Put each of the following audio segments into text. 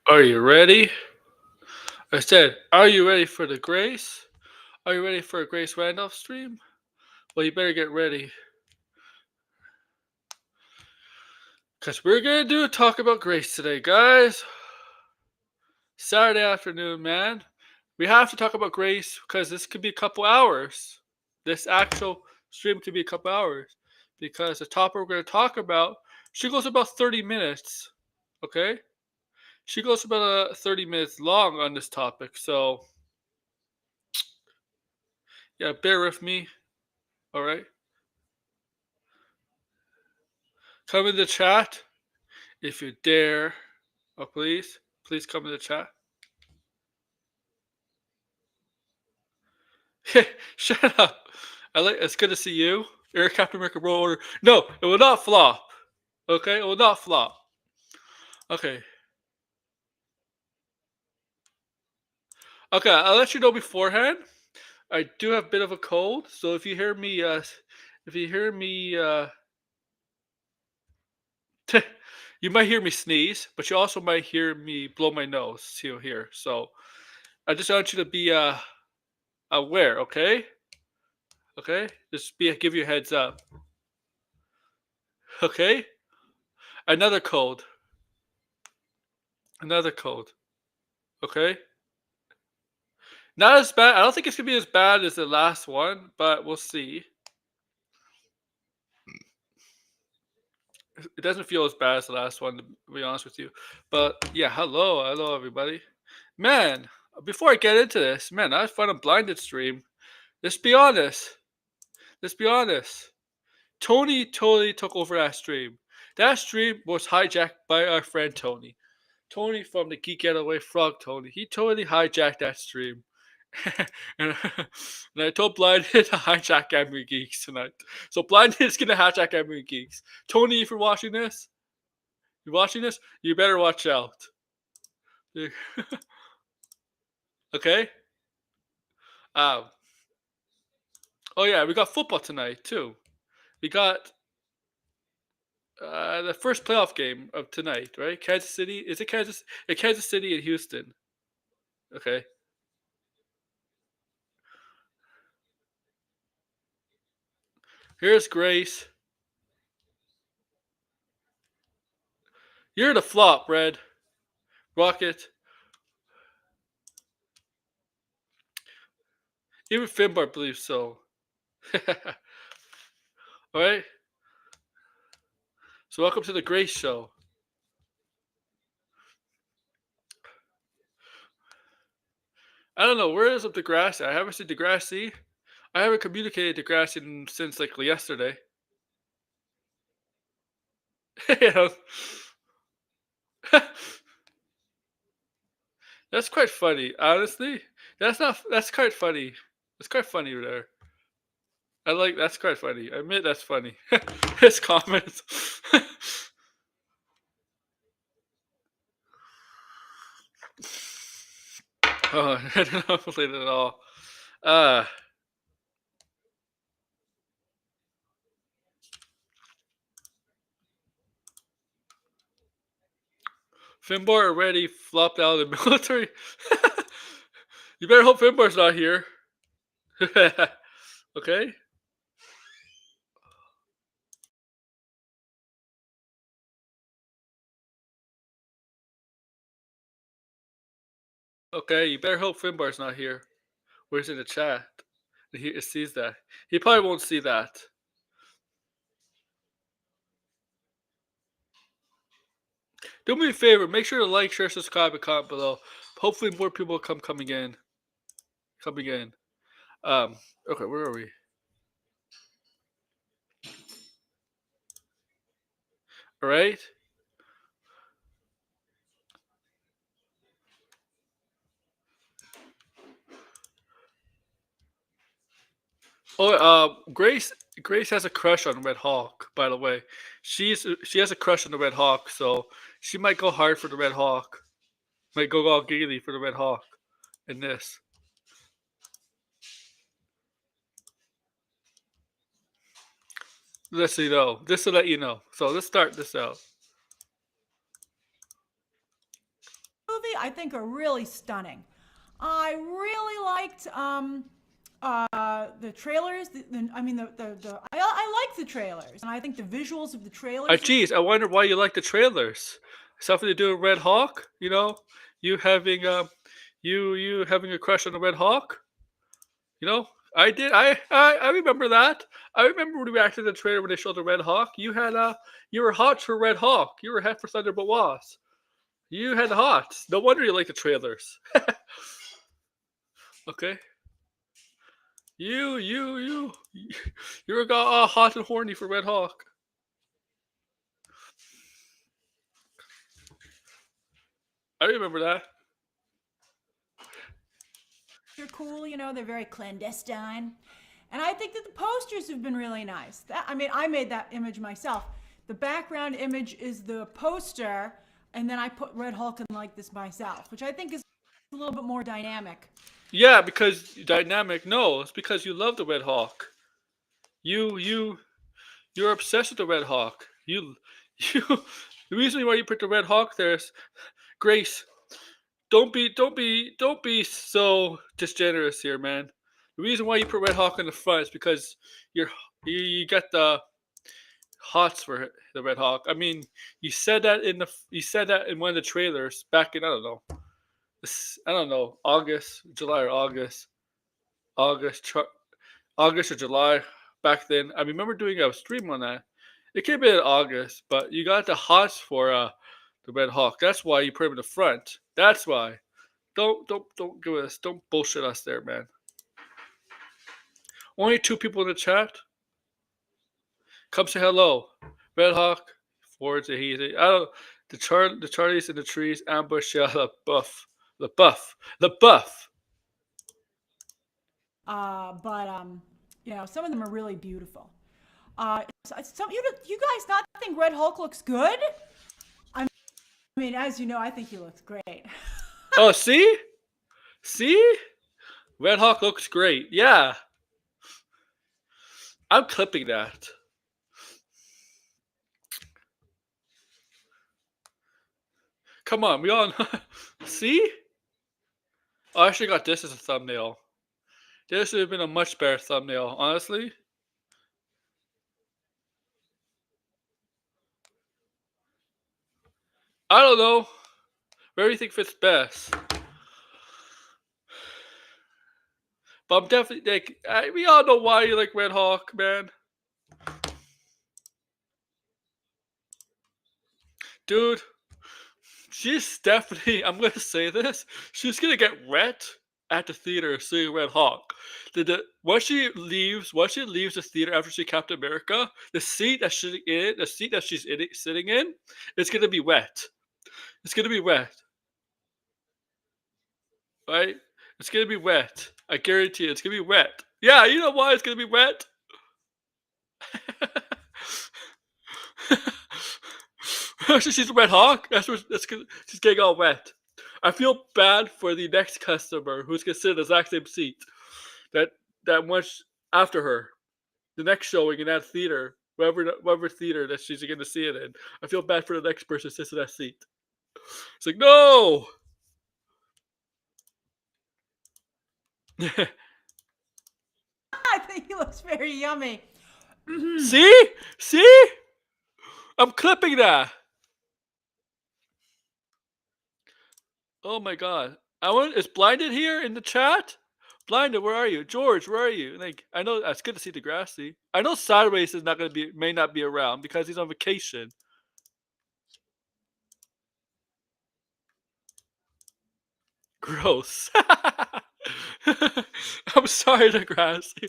Are you ready? I said, are you ready for the Grace? Are you ready for a Grace Randolph stream? Well, you better get ready. Because we're going to do a talk about Grace today, guys. Saturday afternoon, man. We have to talk about Grace because this could be a couple hours. This actual stream could be a couple hours. Because the topic we're going to talk about, she goes about 30 minutes. Okay? She goes about 30 minutes long on this topic. So, yeah, bear with me. All right? Come in the chat if you dare. Oh, please. Please come in the chat. Shut up. It's good to see you. Eric Captain America World Order. No, it will not flop. Okay? It will not flop. Okay. Okay, I'll let you know beforehand. I do have a bit of a cold, so if you hear me you might hear me sneeze, but you also might hear me blow my nose here. So I just want you to be aware, okay? Okay? Just give you a heads up. Okay? Another cold. Another cold. Okay? Not as bad. I don't think it's gonna be as bad as the last one, but we'll see. It doesn't feel as bad as the last one, to be honest with you. But yeah, hello everybody. Man, before I get into this, man, I had fun on Blinded stream. Let's be honest. Let's be honest. Tony totally took over that stream. That stream was hijacked by our friend Tony. Tony from the Geek Getaway Frog Tony. He totally hijacked that stream. and, and I told Blinded to hijack Gaming Geeks tonight. So Blinded is gonna hijack Gaming Geeks. Tony, if you're watching this, you better watch out. Okay? Um, oh yeah, we got football tonight too. We got the first playoff game of tonight, right? Kansas City. Is it Kansas? Kansas City and Houston. Okay. Here's Grace. You're the flop, Red. Rocket. Even Finbar believes so. All right. So welcome to the Grace Show. I don't know, where is up Degrassi? I haven't seen Degrassi. I haven't communicated Degrassi since like yesterday. That's quite funny, honestly. That's quite funny. It's quite funny there. That's quite funny. I admit that's funny. His comments. Oh, I don't know if I played it at all. Uh Finbar already flopped out of the military. You better hope Finbar's not here. Okay? Okay, you better hope Finbar's not here. Where's in the chat? He sees that. He probably won't see that. Do me a favor, make sure to like, share, subscribe, and comment below. Hopefully more people coming in. Coming in. Okay, where are we? Alright. Oh, Grace has a crush on Red Hawk. By the way, she has a crush on the Red Hawk, so she might go hard for the Red Hawk. Might go all giggly for the Red Hawk in this. Let's see though. Just to let you know. So let's start this out. Movie I think are really stunning. I really liked the trailers. I like the trailers, and I think the visuals of the trailers. Geez, I wonder why you like the trailers. Something to do with Red Hawk? You know, you having you having a crush on the Red Hawk? You know, I did. I remember that. I remember when we reacted to the trailer when they showed the Red Hawk. You were hot for Red Hawk. You were hot for Thunderbolt Wasp. You had hot. No wonder you like the trailers. Okay. You you were got hot and horny for Red Hawk. I remember that. They're cool, you know. They're very clandestine, and I think that the posters have been really nice. I made that image myself. The background image is the poster, and then I put Red Hulk in like this myself, which I think is a little bit more dynamic. Yeah, because dynamic. No, it's because you love the Red Hawk. You you're obsessed with the Red Hawk. You. The reason why you put the Red Hawk there is Grace. Don't be so disgenerous here, man. The reason why you put Red Hawk in the front is because you're you got the hots for the Red Hawk. I mean, you said that in one of the trailers back in I don't know August, July or August, August or July back then. I remember doing a stream on that. It could have been in August, but you got the hots for the Red Hawk. That's why you put him in the front. That's why. Don't give us don't bullshit us there, man. Only two people in the chat. Come say hello. Red Hawk, Ford, Tahiti. I don't the Charlies in the trees, ambush, yeah, the buff. But you know, some of them are really beautiful. You guys not think Red Hulk looks good? I mean, as you know, I think he looks great. Oh, see, Red Hawk looks great. Yeah, I'm clipping that. Come on, we all see. Oh, I actually got this as a thumbnail. This would have been a much better thumbnail, honestly. I don't know. Where do you think fits best? But I'm definitely like we all know why you like Red Hawk, man. Dude, she's definitely. I'm gonna say this. She's gonna get wet at the theater seeing Red Hawk. Once she leaves the theater after she Captain America, the seat that she's sitting in, it's gonna be wet. It's gonna be wet, right? It's gonna be wet. I guarantee you, it's gonna be wet. Yeah, you know why it's gonna be wet? She's a Red Hawk. She's getting all wet. I feel bad for the next customer who's gonna sit in the exact same seat that that much after her. The next showing in that theater, whatever theater that she's gonna see it in. I feel bad for the next person who sits in that seat. It's like no. I think he looks very yummy. See, I'm clipping that. Oh my god. I want is blinded here in the chat? Blinded, where are you? George, where are you? Like I know it's good to see Degrassi. I know Sideways is not gonna be may not be around because he's on vacation. Gross. I'm sorry, Degrassi.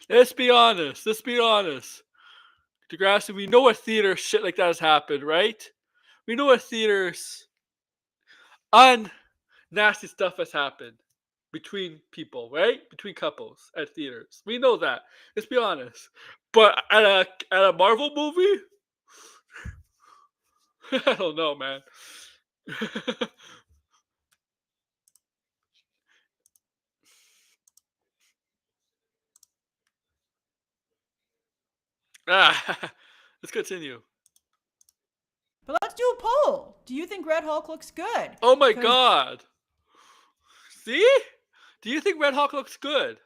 Let's be honest. Let's be honest. Degrassi, we know what theater shit like that has happened, right? We know what theaters nasty stuff has happened. between people, right? Between couples at theaters. We know that. Let's be honest. But at a Marvel movie, I don't know, man. Ah, let's continue. But let's do a poll. Do you think Red Hulk looks good? Oh my Because god. See? Do you think Red Hawk looks good?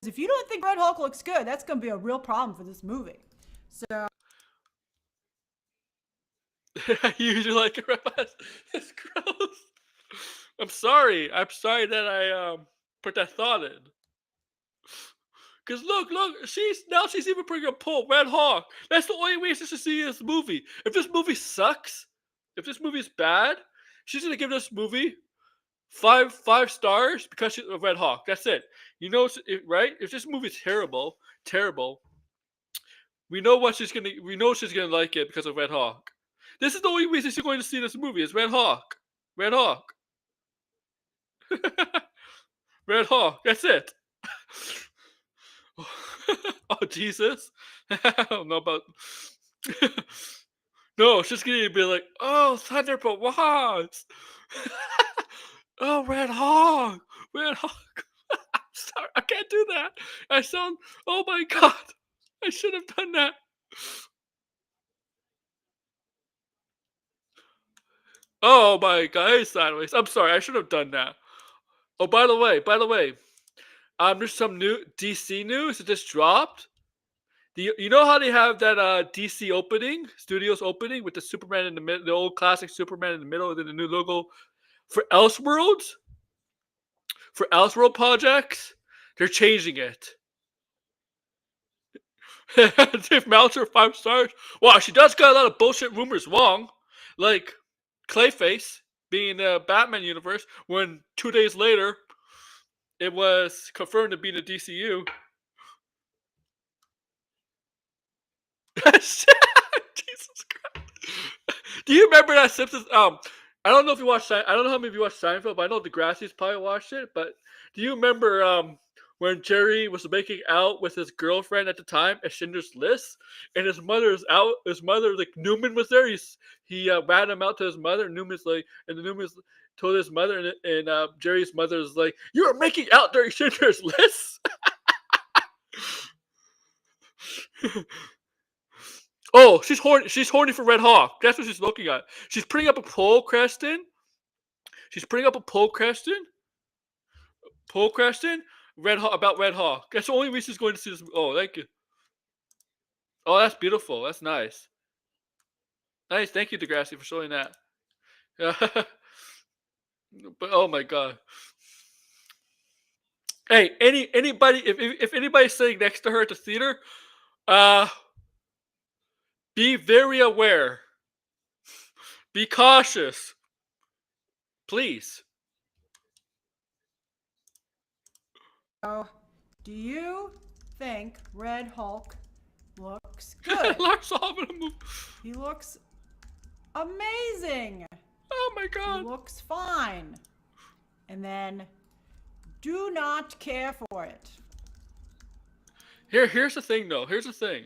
if you don't think Red Hulk looks good, that's going to be a real problem for this movie. So, You usually like it, Red Hawk? It's gross. I'm sorry. I'm sorry that I put that thought in. Cause look, she's even bringing a poll. Red Hawk. That's the only way she should see this movie. If this movie sucks, if this movie is bad, she's gonna give this movie five stars because she's a Red Hawk. That's it. You know, right? If this movie's terrible, we know what she's gonna. We know she's gonna like it because of Red Hawk. This is the only reason she's going to see this movie. Is Red Hawk. Red Hawk. Red Hawk. That's it. Oh Jesus! I don't know about. No, she's gonna be like, "Oh, Thunderbolt was." Oh, Red Hawk, Red Hawk. Sorry, I can't do that. I sound. Oh my god, I should have done that. Oh my god, it's sideways. I'm sorry, I should have done that. Oh, by the way, there's some new DC news that just dropped. You know how they have that DC opening, studios opening with the Superman in the middle, the old classic Superman in the middle, and then the new logo for Elseworlds, for Elseworld projects. They're changing it. Dave Meltzer 5 stars. Wow, she does got a lot of bullshit rumors wrong, like Clayface being in the Batman universe. When 2 days later, it was confirmed to be in the DCU. Jesus Christ. Do you remember that Simpsons? I don't know if you watched. I don't know how many of you watched Seinfeld, but I know Degrassi's probably watched it. But do you remember when Jerry was making out with his girlfriend at the time at Schindler's List, and his mother's out. His mother, like Newman, was there. He ran him out to his mother. And Newman's like, and the Newman's told his mother, and Jerry's mother's like, "You were making out during Schindler's List." Oh, she's horny. She's horny for Red Hawk. That's what she's looking at. She's putting up a poll, Creston. She's putting up a poll, Creston. Poll, Creston. Red Hawk about Red Hawk. That's the only reason she's going to see this. Oh, thank you. Oh, that's beautiful. That's nice. Nice. Thank you, Degrassi, for showing that. But oh my god. Hey, anybody, if anybody's sitting next to her at the theater, uh, be very aware. Be cautious, please. do you think Red Hulk looks good? Lars Sullivan movie. He looks amazing. Oh my He god. looks fine. And then do not care for it. Here's the thing, though. Here's the thing.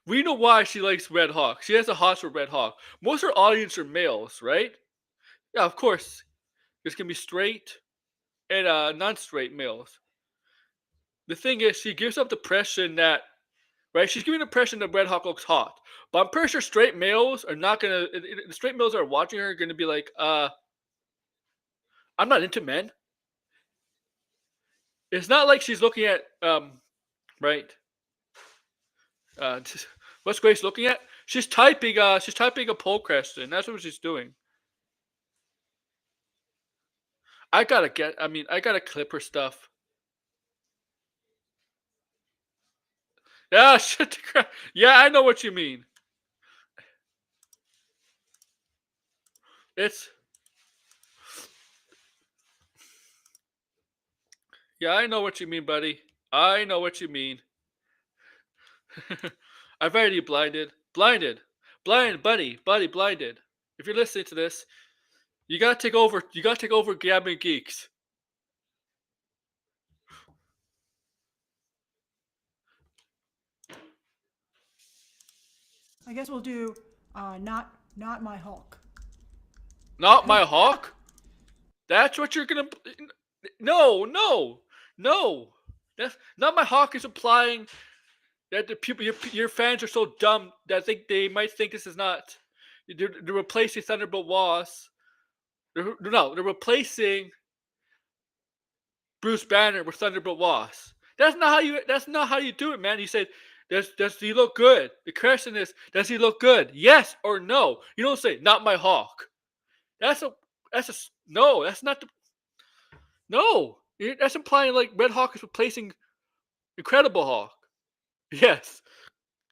We know why she likes Red Hawk. She has a hot for Red Hawk. Most of her audience are males, right? Yeah, of course. There's gonna be straight and non-straight males. The thing is, she gives up the impression that, right? She's giving the impression that Red Hawk looks hot, but I'm pretty sure straight males are not gonna. The straight males that are watching her are gonna be like, I'm not into men. It's not like she's looking at, right? Uh, what's Grace looking at? She's typing. She's typing a poll question. That's what she's doing. I gotta clip her stuff. Yeah, shit. Yeah, I know what you mean. It's. Yeah, I know what you mean, buddy. I know what you mean. I've already blinded, buddy, blinded. If you're listening to this, You gotta take over. You gotta take over Gabbing Geeks. I guess we'll do not my Hulk. Not my Hawk. That's what you're gonna. No, no, no. That's not my Hawk is implying that the people, your fans are so dumb that they might think this is not. They're replacing Thunderbolt Ross. They're replacing Bruce Banner with Thunderbolt Ross. That's not how you. That's not how you do it, man. You said, does he look good? The question is, does he look good? Yes or no. You don't say, not my Hawk. That's a. That's a. No. That's not the. No. That's implying like Red Hawk is replacing Incredible Hawk. Yes.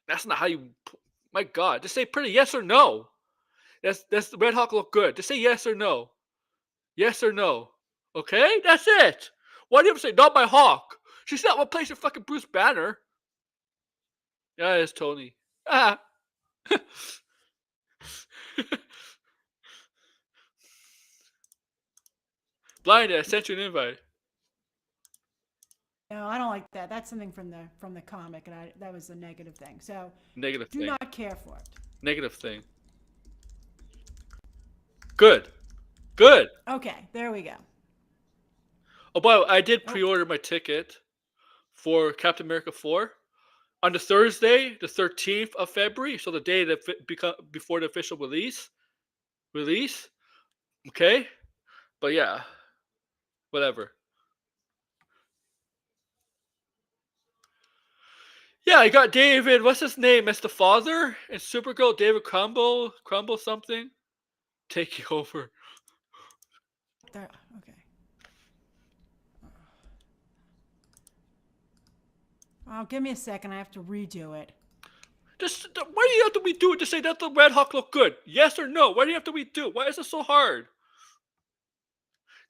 That's not how you. My God. Just say pretty yes or no. That's the Red Hawk look good. Just say yes or no. Yes or no. Okay? That's it. Why do you have to say not my Hawk? She's not replacing fucking Bruce Banner. Yeah, it's Tony. Ah. Blind, I sent you an invite. No, I don't like that. That's something from the comic, and that was a negative thing. So Negative do thing. not care for it. Negative thing. Good. Good. Okay, there we go. Oh, by the way, I did pre-order my ticket for Captain America 4 on the Thursday, the 13th of February, so the day that before the official release. Okay? But yeah, whatever. Yeah, I got David, what's his name? As the father and Supergirl, David Crumble something, taking over. There, okay. Oh, give me a second. I have to redo it. Just why do you have to redo it to say that the Red Hawk look good? Yes or no? Why do you have to redo it? Why is it so hard?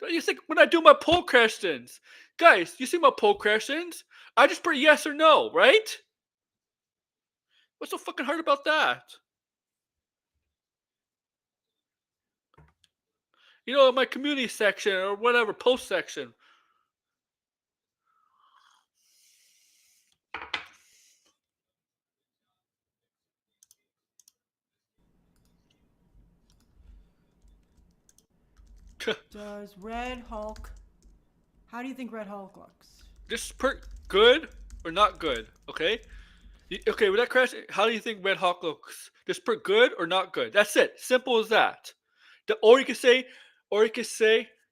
You think when I do my poll questions, guys, you see my poll questions? I just put yes or no, right? What's so fucking hard about that? You know, in my community section or whatever, post section. Does Red Hulk? How do you think Red Hulk looks? Just put good or not good, okay? Okay, with that question, how do you think Red Hawk looks? Just put good or not good. That's it. Simple as that. Or you can say,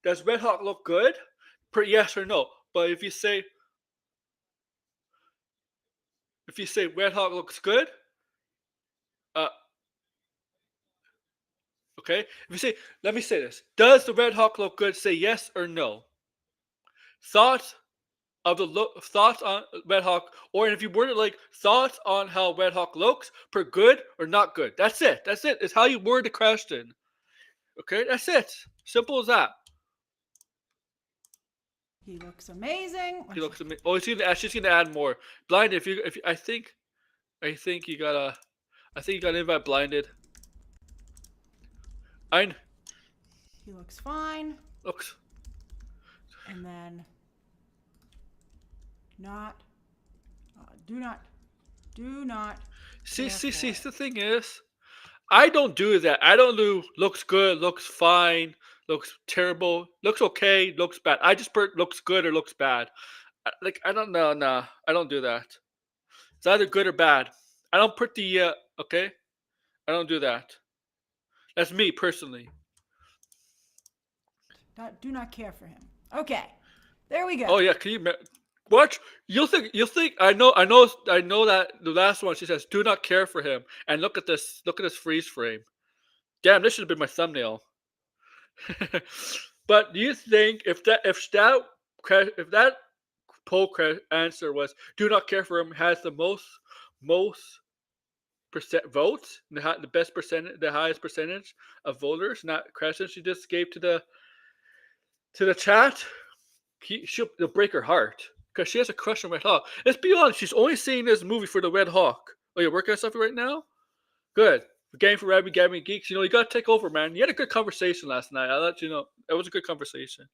does Red Hawk look good? Put yes or no. But if you say Red Hawk looks good, uh, okay. If you say, let me say this: does the Red Hawk look good? Say yes or no. Thoughts thoughts on Red Hawk, or if you word it like thoughts on how Red Hawk looks, per good or not good. That's it. That's it. It's how you word the question. Okay, that's it. Simple as that. He looks amazing. He looks amazing. Oh, she's gonna add more. Blinded. If I think you gotta. I think you got invite blinded. He looks fine. Looks. And then do not. See. The thing is, I don't do that. I don't do looks good, looks fine, looks terrible, looks okay, looks bad. I just put looks good or looks bad. I don't know. Nah, I don't do that. It's either good or bad. I don't put the okay. I don't do that. That's me personally. Do not care for him. Okay, there we go. Oh yeah, can you watch? You'll think I know that the last one she says do not care for him, and look at this freeze frame. Damn, this should have been my thumbnail. But do you think if that poll answer was do not care for him has the most percent votes, the best percentage, the highest percentage of voters, not question she just gave to the chat, she'll break her heart because she has a crush on Red Hawk. Let's be honest, she's only seeing this movie for the Red Hawk. Oh, you're working on something right now? Good. Game for Rabbi Gaming Geeks. You got to take over, man. You had a good conversation last night. I'll let you know. It was a good conversation.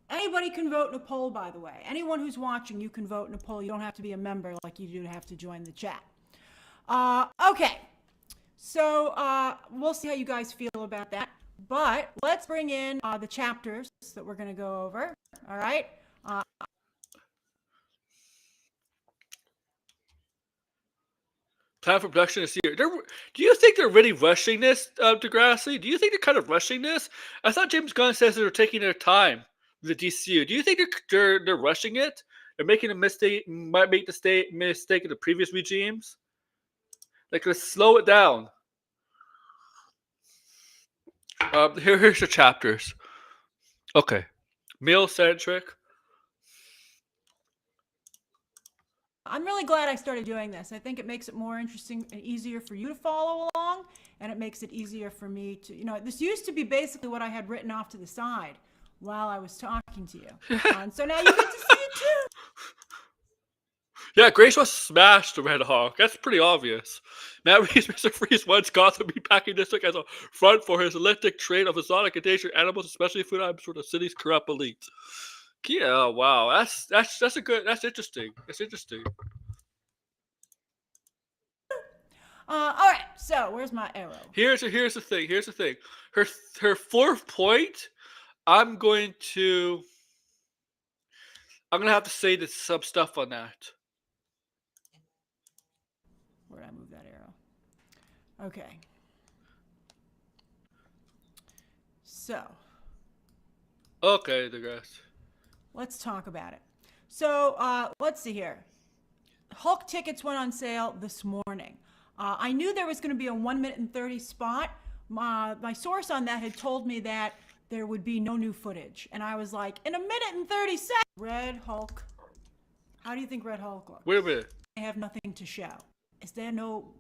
Anybody can vote in a poll, by the way. Anyone who's watching, you can vote in a poll. You don't have to be a member like you do to have to join the chat. Okay. So we'll see how you guys feel about that. But let's bring in the chapters that we're going to go over. All right. Time for production this year. Do you think they're really rushing this, Degrassi? Do you think they're kind of rushing this? I thought James Gunn says they're taking their time with the DCU. Do you think they're rushing it? They're making a mistake. Might make the mistake of the previous regimes. Like, let's slow it down. Here's your chapters. Okay, male centric. I'm really glad I started doing this. I think it makes it more interesting and easier for you to follow along, and it makes it easier for me to, this used to be basically what I had written off to the side while I was talking to you. And so now you get to see it too. Yeah, Grace wants to smash the Red Hawk. That's pretty obvious. Matt Reeves, Mr. Freeze wants Gotham to be packing district as a front for his eclectic trade of exotic endangered animals, especially food items for the city's corrupt elite. Yeah, wow, that's interesting. That's interesting. All right, so where's my arrow? Here's the thing. Her fourth point. I'm gonna have to say some stuff on that. Where did I move that arrow? Okay. So. Okay, digress. Let's talk about it. So let's see here. Hulk tickets went on sale this morning. I knew there was going to be a 1 minute and 30 spot. My source on that had told me that there would be no new footage. And I was like, in a minute and 30 seconds, Red Hulk. How do you think Red Hulk looks? Wait a minute. I have nothing to show. Is there no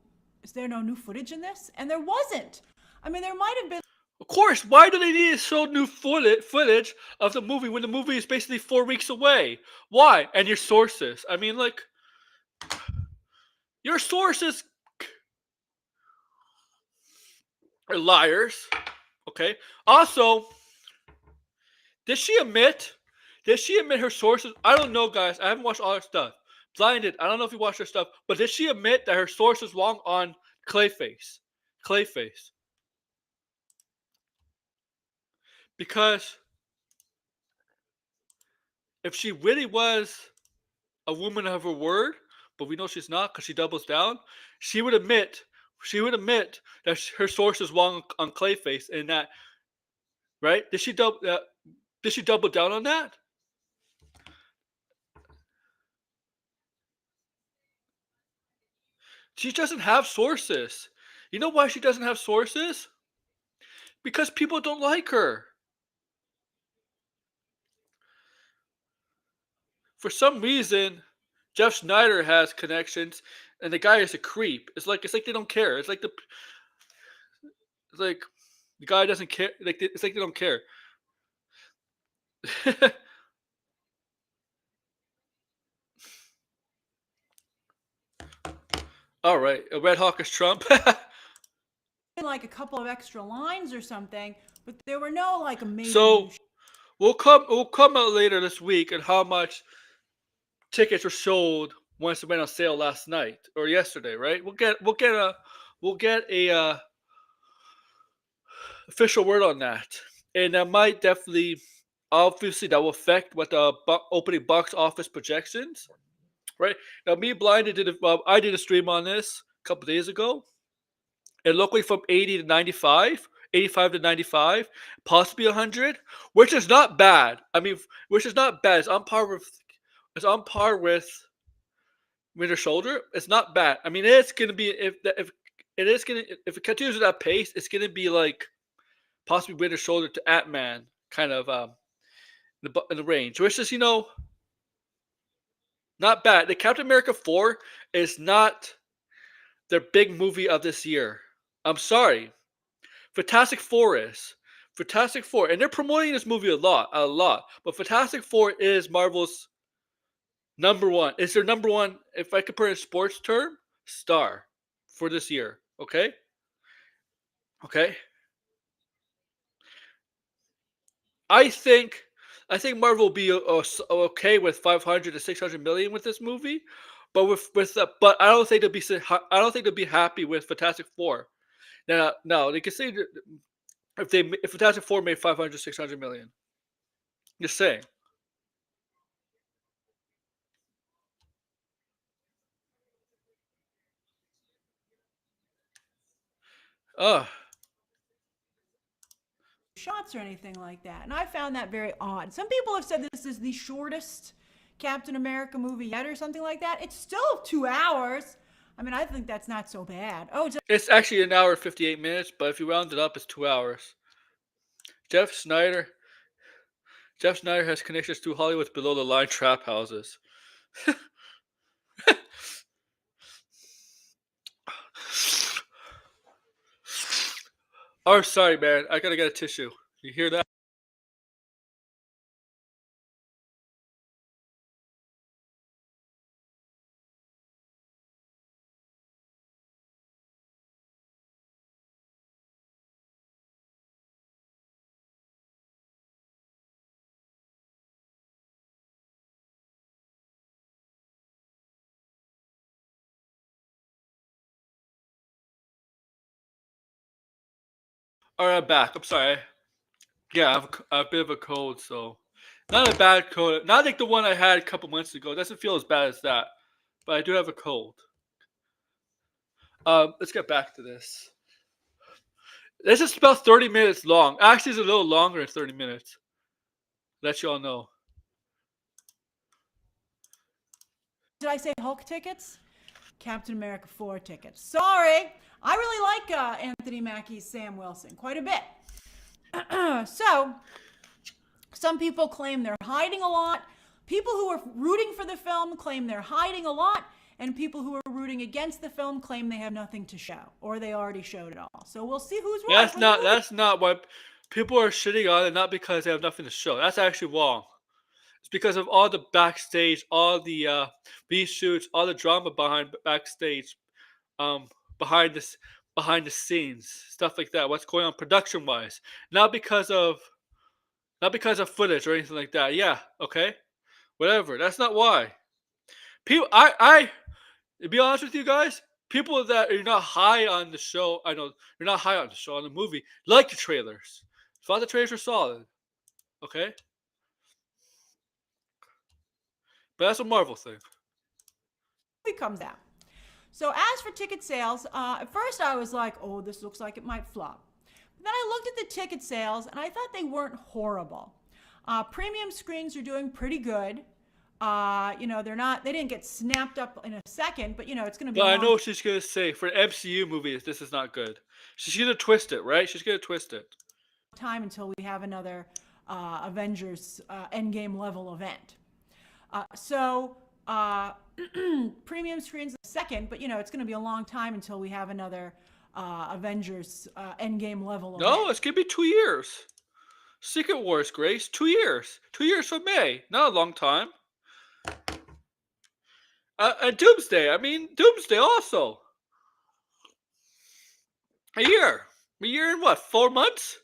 new footage in this? And there wasn't. I mean, there might have been. Of course, why do they need to show new footage of the movie when the movie is basically 4 weeks away? Why? And your sources. I mean, like, your sources are liars. Okay. Also, did she admit her sources? I don't know, guys. I haven't watched all her stuff. Blinded. I don't know if you watched her stuff, but did she admit that her source is wrong on Clayface? Clayface. Because if she really was a woman of her word, but we know she's not because she doubles down, she would admit that her source is wrong on Clayface, and that, right? Did she double down on that? She doesn't have sources. You know why she doesn't have sources? Because people don't like her. For some reason, Jeff Schneider has connections, and the guy is a creep. It's like they don't care. It's like the guy doesn't care. It's like they don't care. All right, a Red Hawk is Trump. Like a couple of extra lines or something, but there were no like amazing. So we'll come out later this week on how much tickets were sold once it went on sale last night or yesterday, right? We'll get a official word on that, and that might definitely, obviously, that will affect what the opening box office projections, right? Now, me blinded I did a stream on this a couple days ago. It looked like from 80 to 95, 85 to 95, possibly 100, which is not bad. I mean, which is not bad. It's on par with Winter Soldier. It's not bad. I mean, it's gonna be if it continues at that pace, it's gonna be like possibly Winter Soldier to Ant-Man kind of in the range, which is not bad. The Captain America 4 is not their big movie of this year. I'm sorry. Fantastic Four is. Fantastic Four. And they're promoting this movie a lot. But Fantastic Four is Marvel's number one. Is their number one, if I could put in a sports term, star. for this year. Okay, okay. I think I think Marvel will be okay with 500 to 600 million with this movie, but but I don't think they'll I don't think they'll be happy with Fantastic Four. Now they can say that if Fantastic Four made 500 600 million. Just saying. Uh shots or anything like that. And I found that very odd. Some people have said this is the shortest Captain America movie yet or something like that. It's still 2 hours. I mean, I think that's not so bad. Oh, it's actually an hour and 58 minutes, but if you round it up, it's 2 hours. Jeff Snyder Jeff Snyder has connections to Hollywood's below the line trap houses. Oh, sorry, man. I gotta get a tissue. You hear that? All right, I'm back. I'm sorry. Yeah, I have a bit of a cold, so not a bad cold. Not like the one I had a couple months ago. It doesn't feel as bad as that, but I do have a cold. Let's get back to this. This is about 30 minutes long. Actually, it's a little longer than 30 minutes. Let you all know. did I say Hulk tickets? Captain America 4 tickets. Sorry. I really like Anthony Mackie's Sam Wilson quite a bit. So, some people claim they're hiding a lot. People who are rooting for the film claim they're hiding a lot. And people who are rooting against the film claim they have nothing to show, or they already showed it all. So we'll see who's right. That's not what people are shitting on it. Not because they have nothing to show. That's actually wrong. It's because of all the backstage, all the B shoots, all the drama backstage, um, behind this, behind the scenes, stuff like that. What's going on production wise? Not because of footage or anything like that. Yeah, okay, whatever. That's not why. People, to be honest with you guys, people that are not high on the show, I know you're not high on the show, on the movie, like the trailers. Thought the trailers were solid. Okay? But that's a Marvel thing. Movie comes out. So as for ticket sales, at first I was like, oh, this looks like it might flop. But then I looked at the ticket sales and I thought they weren't horrible. Premium screens are doing pretty good. They didn't get snapped up in a second, but it's going to be. But I know what she's gonna say. For MCU movies, this is not good. She's gonna twist it, right? She's gonna twist it. Time until we have another Avengers Endgame level event. Premium screens in a second, but it's going to be a long time until we have another Avengers Endgame level event. No, it's gonna be 2 years. Secret Wars, Grace. 2 years. 2 years from May. Not a long time. And Doomsday. I mean, Doomsday also. A year. A year and what? 4 months?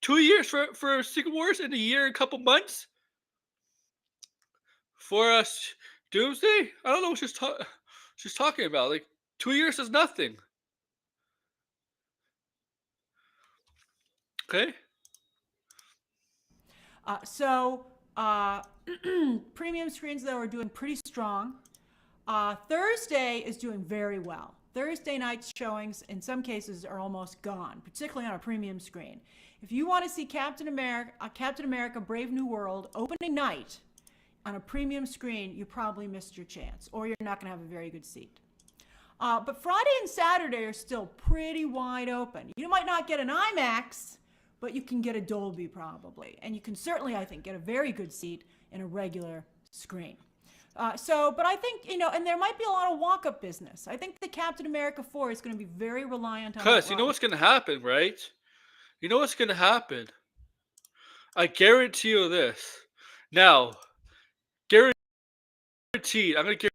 2 years for Secret Wars and a year and a couple months for us Doomsday. I don't know what she's talking about. Like 2 years is nothing. Okay. Premium screens though are doing pretty strong. Thursday is doing very well. Thursday night showings in some cases are almost gone, particularly on a premium screen. If you want to see Captain America Brave New World opening night on a premium screen, you probably missed your chance, or you're not going to have a very good seat. But Friday and Saturday are still pretty wide open. You might not get an IMAX, but you can get a Dolby probably. And you can certainly, I think, get a very good seat in a regular screen. But I think, and there might be a lot of walk-up business. I think the Captain America 4 is going to be very reliant on. Because you know what's going to happen, right? You know what's going to happen. I guarantee you this. Now, guaranteed, I'm going to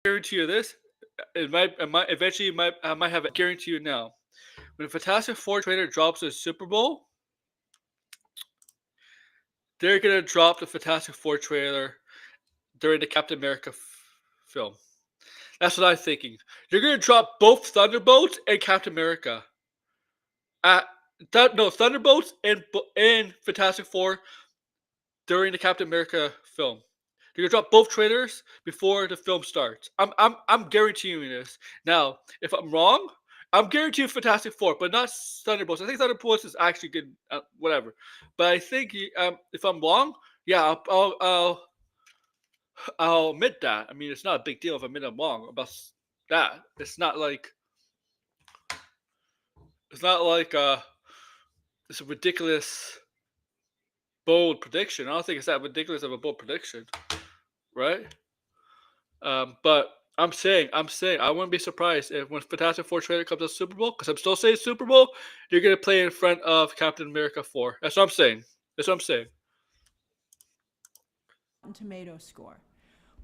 guarantee you this. I might have. I guarantee you now. When the Fantastic Four trailer drops in Super Bowl, they're gonna drop the Fantastic Four trailer during the Captain America film. That's what I'm thinking. They're gonna drop both Thunderbolts and Captain America. No, Thunderbolts and Fantastic Four during the Captain America film. They're gonna drop both trailers before the film starts. I'm guaranteeing this. Now, if I'm wrong, I'm guaranteeing Fantastic Four, but not Thunderbolts. I think Thunderbolts is actually good. Whatever. But I think if I'm wrong, yeah, I'll admit that. I mean, it's not a big deal if I admit I'm wrong about that. It's not like it's a ridiculous bold prediction. I don't think it's that ridiculous of a bold prediction, right? But I'm saying, I wouldn't be surprised if when Fantastic Four trailer comes to Super Bowl, because I'm still saying Super Bowl, you're gonna play in front of Captain America 4. That's what I'm saying. That's what I'm saying. Tomato score.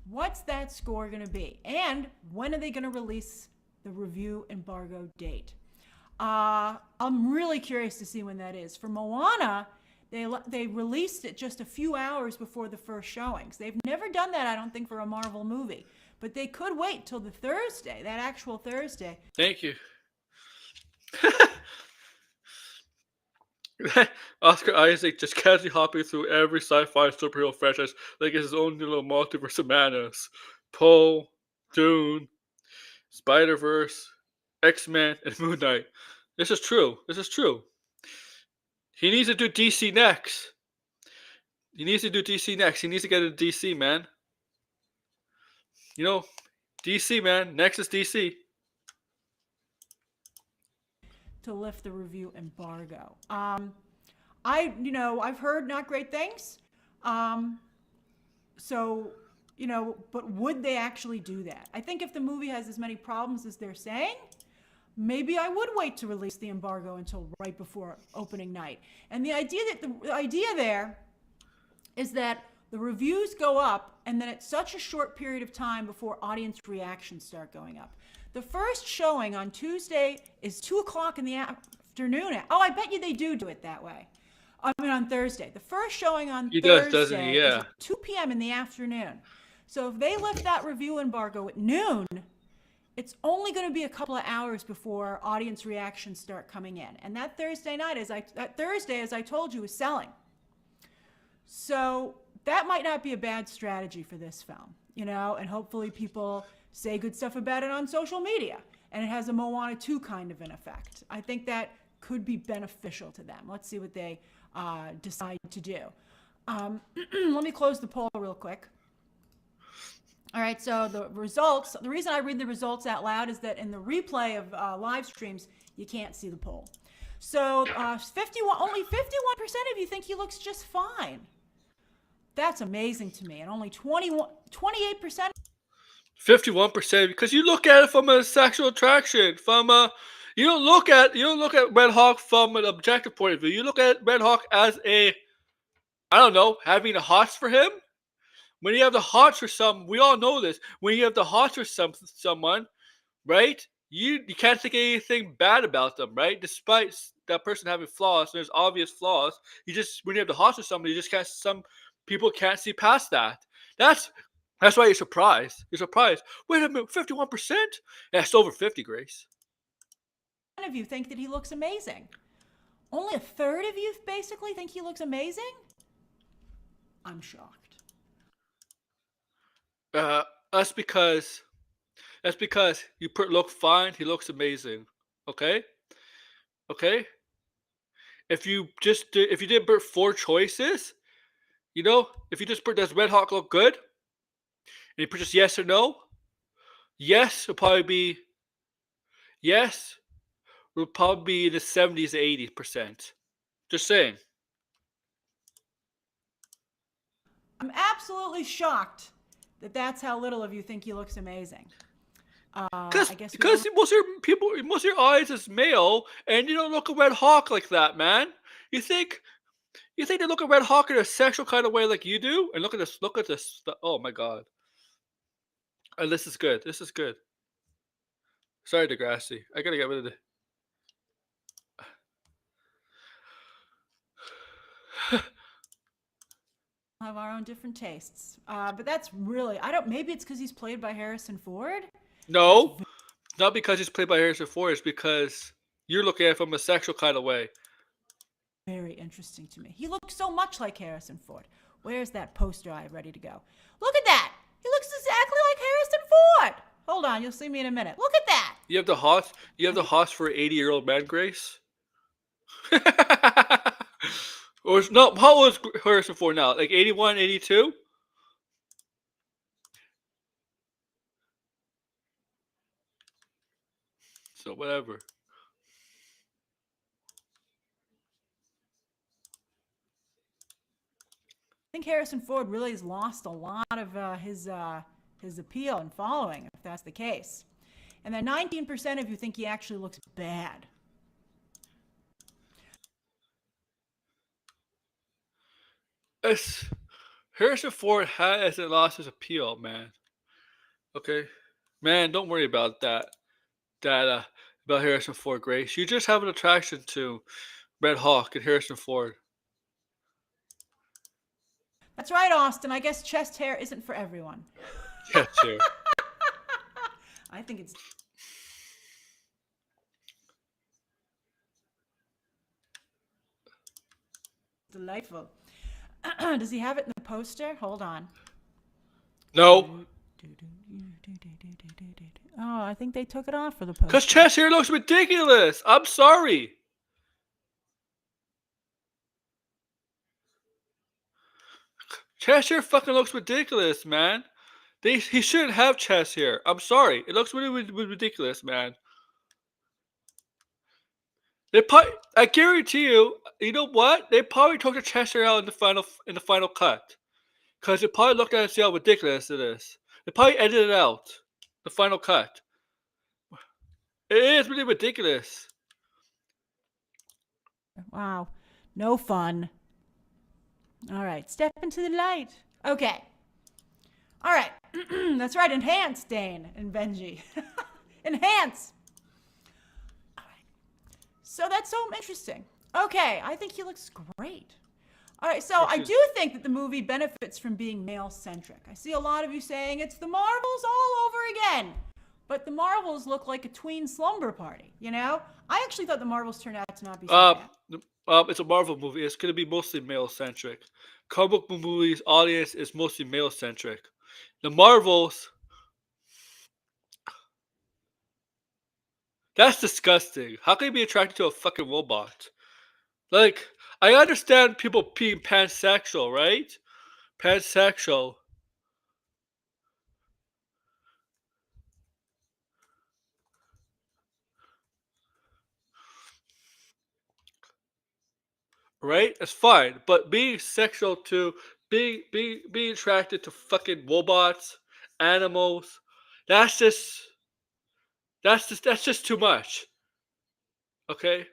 What's that score going to be? And when are they going to release the review embargo date? I'm really curious to see when that is. For Moana, they released it just a few hours before the first showings. They've never done that, I don't think, for a Marvel movie. But they could wait till the Thursday, that actual Thursday. Thank you. Oscar Isaac just casually hopping through every sci-fi superhero franchise like it's his own little multiverse of madness. Poe, Dune, Spider-Verse, X-Men, and Moon Knight. This is true. This is true. He needs to do DC next. He needs to do DC next. He needs to get into DC, man. You know, DC, man. Next is DC. To lift the review embargo. I've heard not great things. But would they actually do that? I think if the movie has as many problems as they're saying, maybe I would wait to release the embargo until right before opening night. And the idea there is that the reviews go up, and then it's such a short period of time before audience reactions start going up. The first showing on Tuesday is 2 o'clock in the afternoon. Oh, I bet you they do it that way. I mean, on Thursday. The first showing on Thursday is at 2 p.m. in the afternoon. So if they lift that review embargo at noon, it's only going to be a couple of hours before audience reactions start coming in. And that Thursday, as I told you, is selling. So that might not be a bad strategy for this film, and hopefully people say good stuff about it on social media, and it has a Moana 2 kind of an effect. I think that could be beneficial to them. Let's see what they decide to do. Let me close the poll real quick. All right, so the results, the reason I read the results out loud is that in the replay of live streams, you can't see the poll. So only 51% of you think he looks just fine. That's amazing to me. And only 28%. 51%, because you look at it from a sexual attraction, you don't look at Red Hawk from an objective point of view. You look at Red Hawk as having the hots for him. When you have the hots for we all know this. When you have the hots for someone, right? You can't think anything bad about them, right? Despite that person having flaws, there's obvious flaws. When you have the hots for somebody, you just can't. Some people can't see past that. That's why you're surprised. You're surprised. Wait a minute, 51%? Yeah, it's over 50, Grace. Of you think that he looks amazing. Only a third of you basically think he looks amazing? I'm shocked. That's because you look fine, he looks amazing. Okay? If you did put 4 choices, if you just put, does Red Hawk look good? And you put just yes or no? Yes will probably be yes. Will probably be in the 70s to 80%. Just saying. I'm absolutely shocked that that's how little of you think he looks amazing. Because most of your eyes is male, and you don't look at Red Hawk like that, man. You think they look at Red Hawk in a sexual kind of way like you do? And look at this. Oh my God. And this is good. This is good. Sorry, Degrassi. I gotta get rid of the. Have our own different tastes. But that's really, I don't, maybe it's because he's played by Harrison Ford. That's No, not because he's played by Harrison Ford. It's because you're looking at it from a sexual kind of way. very interesting to me. He looks so much like Harrison Ford. Where's that poster I have ready to go? Look at that. He looks exactly like Harrison Ford. Hold on, you'll see me in a minute. Look at that. You have the hots. You have the hots for 80-year-old man, Grace. Or no? How old is Harrison Ford now? Like 81, 82? So whatever. I think Harrison Ford really has lost a lot of his appeal and following, if that's the case. And then 19% of you think he actually looks bad. It's, Harrison Ford hasn't lost his appeal, man. Okay, man, don't worry about that. That about Harrison Ford, Grace. You just have an attraction to Red Hawk and Harrison Ford. That's right, Austin. I guess chest hair isn't for everyone. Yeah, too. I think it's delightful. Does he have it in the poster? Hold on. No, Oh, I think they took it off for the because poster. chest hair looks ridiculous. I'm sorry. Chest hair fucking looks ridiculous, man. He shouldn't have chest hair. I'm sorry. It looks really ridiculous, man. I guarantee you. You know what? They probably took the chest hair out in the final cut, because they probably looked at it and see how ridiculous it is. They probably edited it out. The final cut. It is really ridiculous. Wow. No fun. All right. Step into the light. Okay. All right. That's right. Enhance, Dane and Benji. Enhance. All right. So that's so interesting. Okay. I think he looks great. All right. So I do think that the movie benefits from being male centric. I see a lot of you saying it's the Marvels all over again. But the Marvels look like a tween slumber party, you know? I actually thought the Marvels turned out to not be so bad. It's a Marvel movie. It's gonna be mostly male centric. Comic book movies audience is mostly male centric. The Marvels, that's disgusting. How can you be attracted to a fucking robot? Like, I understand people being pansexual, right? Pansexual. Right? It's fine. But being sexual to being attracted to fucking robots, animals, that's just that's just too much. Okay?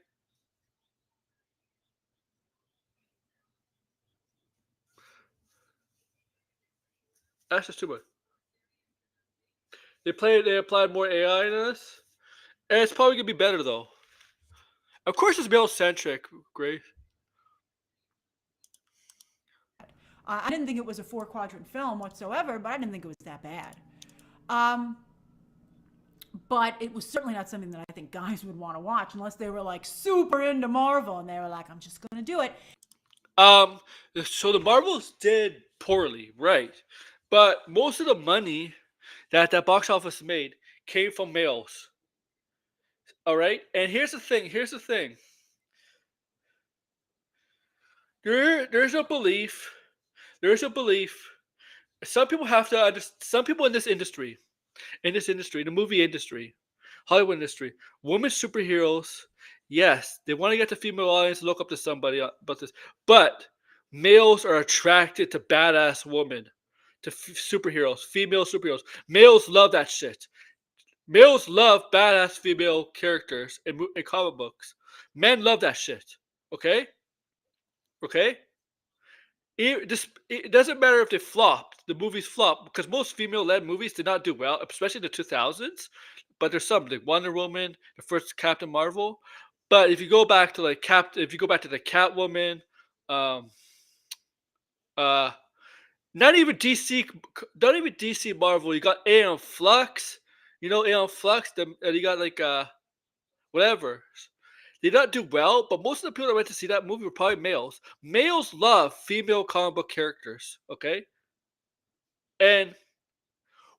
That's just too much. They applied more AI in this. And it's probably gonna be better though. Of course it's male centric, Grace. I didn't think it was a 4-quadrant film whatsoever, but I didn't think it was that bad. Um, but it was certainly not something that I think guys would want to watch unless they were like super into Marvel and they were like, I'm just going to do it. Um so the Marvels did poorly, right? But most of the money that box office made came from males. All right? And here's the thing. There's a belief. There's a belief. Some people have to understand. Some people in this industry, the movie industry, Hollywood industry, women superheroes. Yes, they want to get the female audience to look up to somebody about this, but males are attracted to badass women, to superheroes, female superheroes. Males love that shit. Males love badass female characters in comic books. Men love that shit. Okay, okay. It doesn't matter if they flopped. The movies flop because most female-led movies did not do well, especially in the 2000s. but there's some like Wonder Woman, the first Captain Marvel. But if you go back to if you go back to the Catwoman, um, uh, not even DC, not even DC Marvel. You got Aeon Flux. You know Aeon Flux. And you got whatever. They did not do well, but most of the people that went to see that movie were probably males. Males love female comic book characters. Okay, and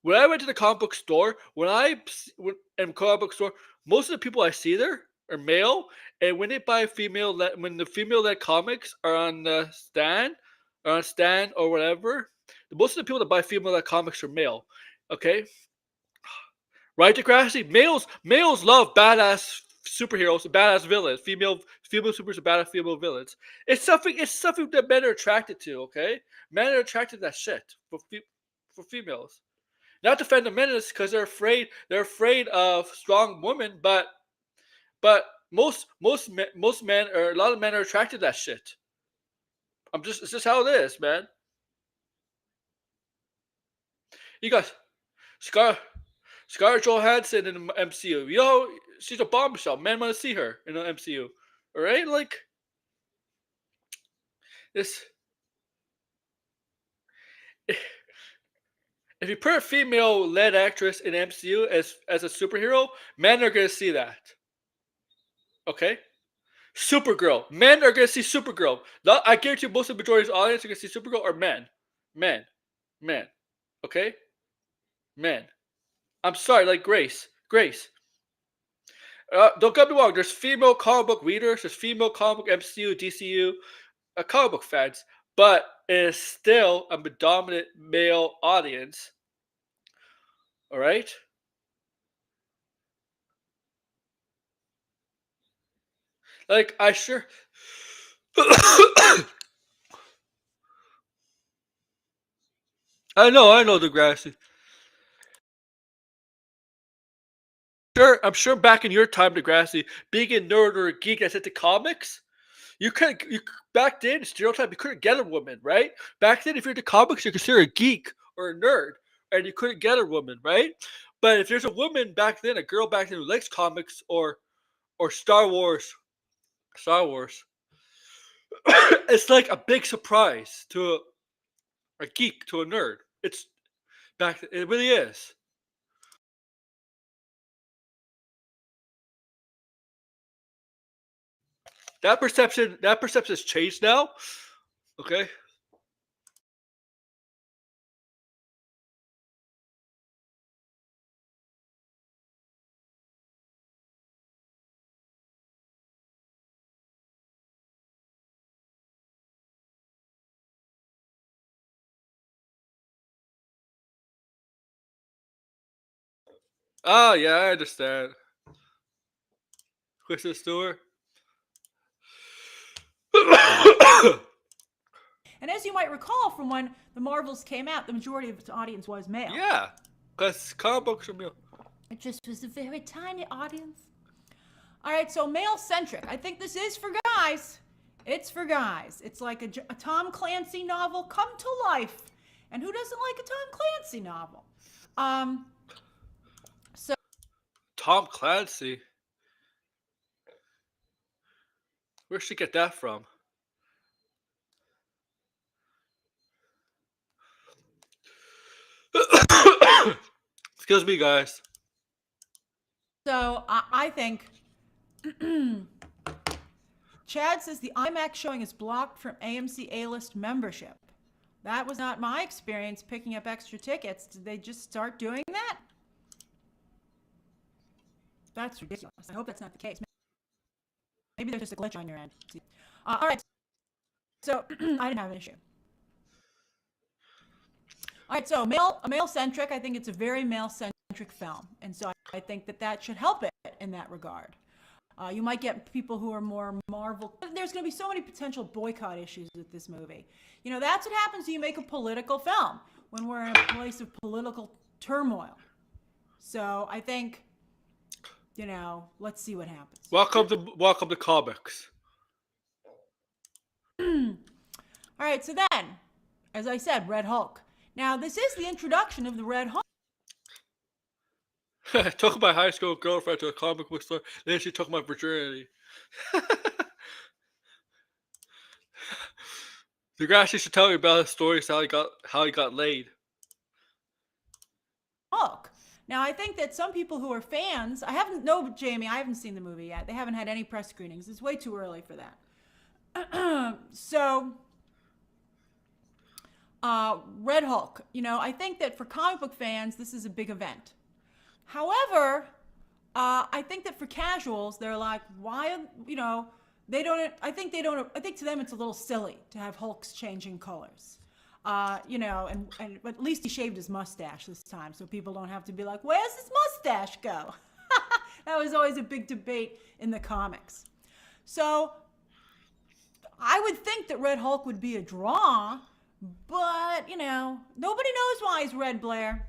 when I went to the comic book store, in comic book store, most of the people I see there are male, and when they buy when the female led comics are on the stand, or whatever, most of the people that buy female led comics are male. Okay, right, Degrassi? Males love badass superheroes, badass villains. Female supers are badass female villains. It's something that men are attracted to. Okay, men are attracted to that shit for females. Not defend the men because they're afraid. They're afraid of strong women, but most men or a lot of men are attracted to that shit. It's just how it is, man. You got Scar Scarlett Johansson in the MCU. She's a bombshell. Men want to see her in the MCU. All right, like this. If you put a female-led actress in MCU as a superhero, men are gonna see that. Okay. Supergirl. Men are gonna see Supergirl. I guarantee most of the majority of the audience are gonna see Supergirl are men. Men. Men. Okay? Men. I'm sorry, like Grace. Grace. Don't get me wrong, there's female comic book readers, there's female comic book MCU, DCU, comic book fans, but it is still a predominant male audience. Alright? Like, I sure. I know, Degrassi. I'm sure back in your time, Degrassi, being a nerd or a geek that's into comics, back then, stereotype, you couldn't get a woman, right? Back then, if you're into comics, you're considered a geek or a nerd, and you couldn't get a woman, right? But if there's a woman back then, a girl back then who likes comics or Star Wars, it's like a big surprise to a geek, to a nerd. It really is. That perception has changed now. Okay. Oh yeah, I understand. Kristen Stewart. And as you might recall from when the Marvels came out, the majority of its audience was male. Yeah, because comic books are male. It just was a very tiny audience. All right, so male centric. I think this is for guys. It's for guys. It's like a Tom Clancy novel come to life. And who doesn't like a Tom Clancy novel? So Tom Clancy. Where'd she get that from? Excuse me, guys. So I think Chad says the IMAX showing is blocked from AMC A-list membership. That was not my experience picking up extra tickets. Did they just start doing that? That's ridiculous. I hope that's not the case. Maybe there's just a glitch on your end. All right. So I didn't have an issue. All right. So male-centric. I think it's a very male-centric film, and so I think that should help it in that regard. You might get people who are more Marvel. There's going to be so many potential boycott issues with this movie. That's what happens when you make a political film, when we're in a place of political turmoil. So I think, let's see what happens. Welcome to comics. All right, so then, as I said, Red Hulk. Now, this is the introduction of the Red Hulk. I took my high school girlfriend to a comic book store. Then she took my virginity. The guy should tell me about his stories how he got laid. Hulk. Now, I think that some people who are fans, Jamie, I haven't seen the movie yet. They haven't had any press screenings. It's way too early for that. So, Red Hulk, I think that for comic book fans, this is a big event. However, I think that for casuals, they're like, why, they don't, I think to them it's a little silly to have Hulks changing colors. But at least he shaved his mustache this time, so people don't have to be like, where's his mustache go? That was always a big debate in the comics. So I would think that Red Hulk would be a draw, but, nobody knows why he's red, Blair.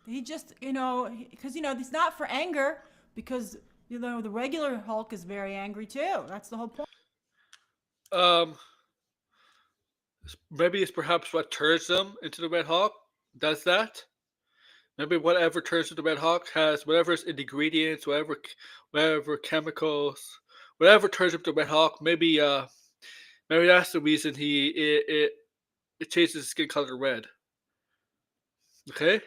He just, because, he's not for anger, because, the regular Hulk is very angry too. That's the whole point. Maybe it's perhaps what turns them into the Red Hawk does that. Maybe whatever turns into the Red Hawk has whatever's in the ingredients, whatever chemicals, whatever turns into the Red Hawk. Maybe that's the reason it changes his skin color to red. Okay.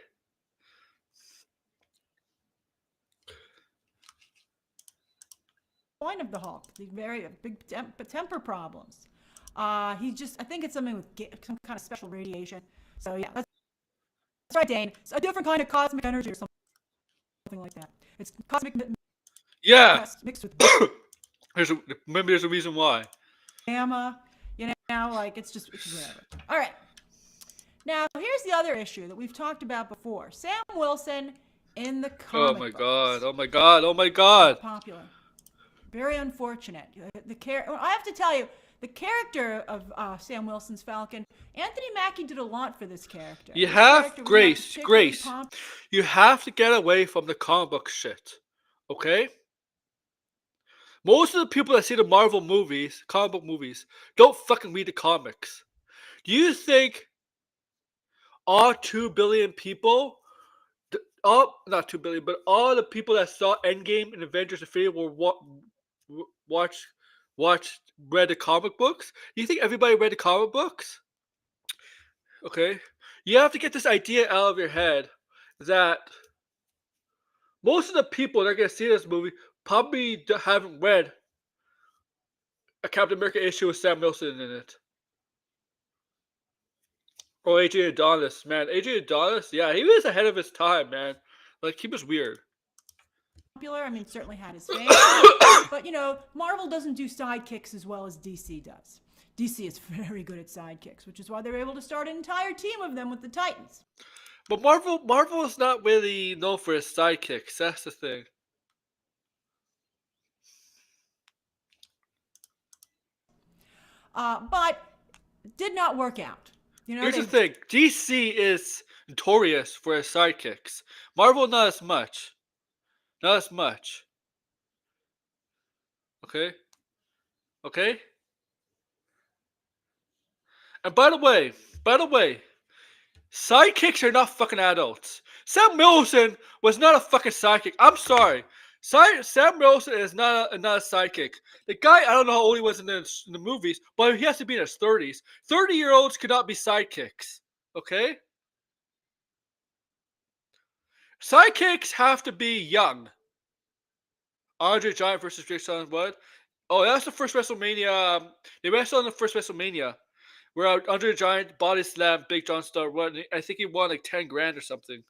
Point of the Hulk, the very big temper problems. I think it's something with some kind of special radiation. So yeah, that's right, Dane. It's a different kind of cosmic energy or something like that. It's cosmic mixed with maybe there's a reason why. gamma. It's whatever. All right. Now here's the other issue that we've talked about before. Sam Wilson in the comic books. Oh my god! Popular. Very unfortunate. I have to tell you, the character of Sam Wilson's Falcon, Anthony Mackie did a lot for this character. You have Grace. You have to get away from the comic book shit. Okay? Most of the people that see the Marvel movies, comic book movies, don't fucking read the comics. Do you think all 2 billion people, not 2 billion, but all the people that saw Endgame and Avengers Infinity War read the comic books? Do you think everybody read the comic books? Okay. You have to get this idea out of your head that most of the people that are going to see this movie probably haven't read a Captain America issue with Sam Wilson in it. Or Adrian Adonis, man. Adrian Adonis, yeah, he was ahead of his time, man. Like, he was weird. Popular, certainly had his fame. But, Marvel doesn't do sidekicks as well as DC does. DC is very good at sidekicks, which is why they're able to start an entire team of them with the Titans. But Marvel is not really known for his sidekicks. That's the thing. But did not work out. Here's the thing. DC is notorious for his sidekicks. Marvel, not as much. Not as much. Okay? Okay? And by the way, sidekicks are not fucking adults. Sam Wilson was not a fucking sidekick. I'm sorry. Sam Wilson is not a sidekick. The guy, I don't know how old he was in the movies, but he has to be in his 30s. 30-year-olds could not be sidekicks. Okay? Sidekicks have to be young. Andre Giant versus Jake Silent Blood. Oh, that's the first WrestleMania. They wrestled in the first WrestleMania, where Andre the Giant body slammed Big John Studd. I think he won like 10 grand or something.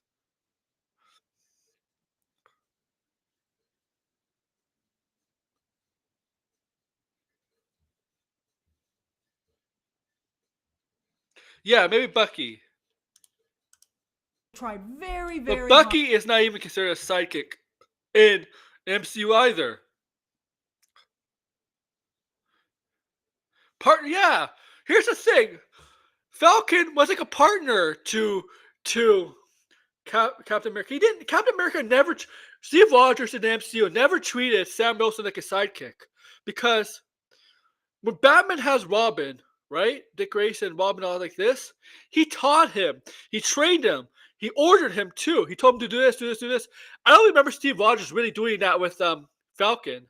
Yeah, maybe Bucky. Tried very, very But Bucky is not even considered a sidekick in MCU either. Yeah. Here's the thing. Falcon was like a partner to Captain America. Captain America never. Steve Rogers in the MCU never treated Sam Wilson like a sidekick, because when Batman has Robin, right? Dick Grayson, Robin, all like this. He taught him. He trained him. He ordered him too. He told him to do this, do this, do this. I don't remember Steve Rogers really doing that with Falcon.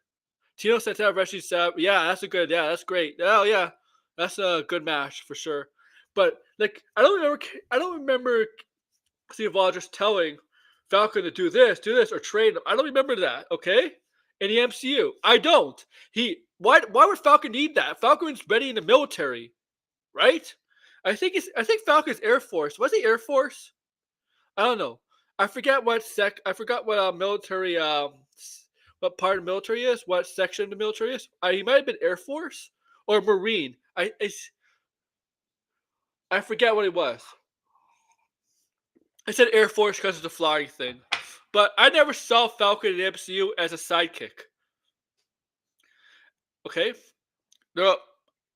Tino Santana eventually said, "Yeah, that's that's great. Oh yeah, that's a good match for sure." But like, I don't remember Steve Rogers telling Falcon to do this, or train him. I don't remember that. Okay, in the MCU, I don't. Why would Falcon need that? Falcon's ready in the military, right? I think Falcon's Air Force. Was he Air Force? I don't know. I forgot what military what part of the military is. What section of the military is? He might have been Air Force or Marine. I forget what it was. I said Air Force because of the flying thing, but I never saw Falcon in the MCU as a sidekick. Okay, the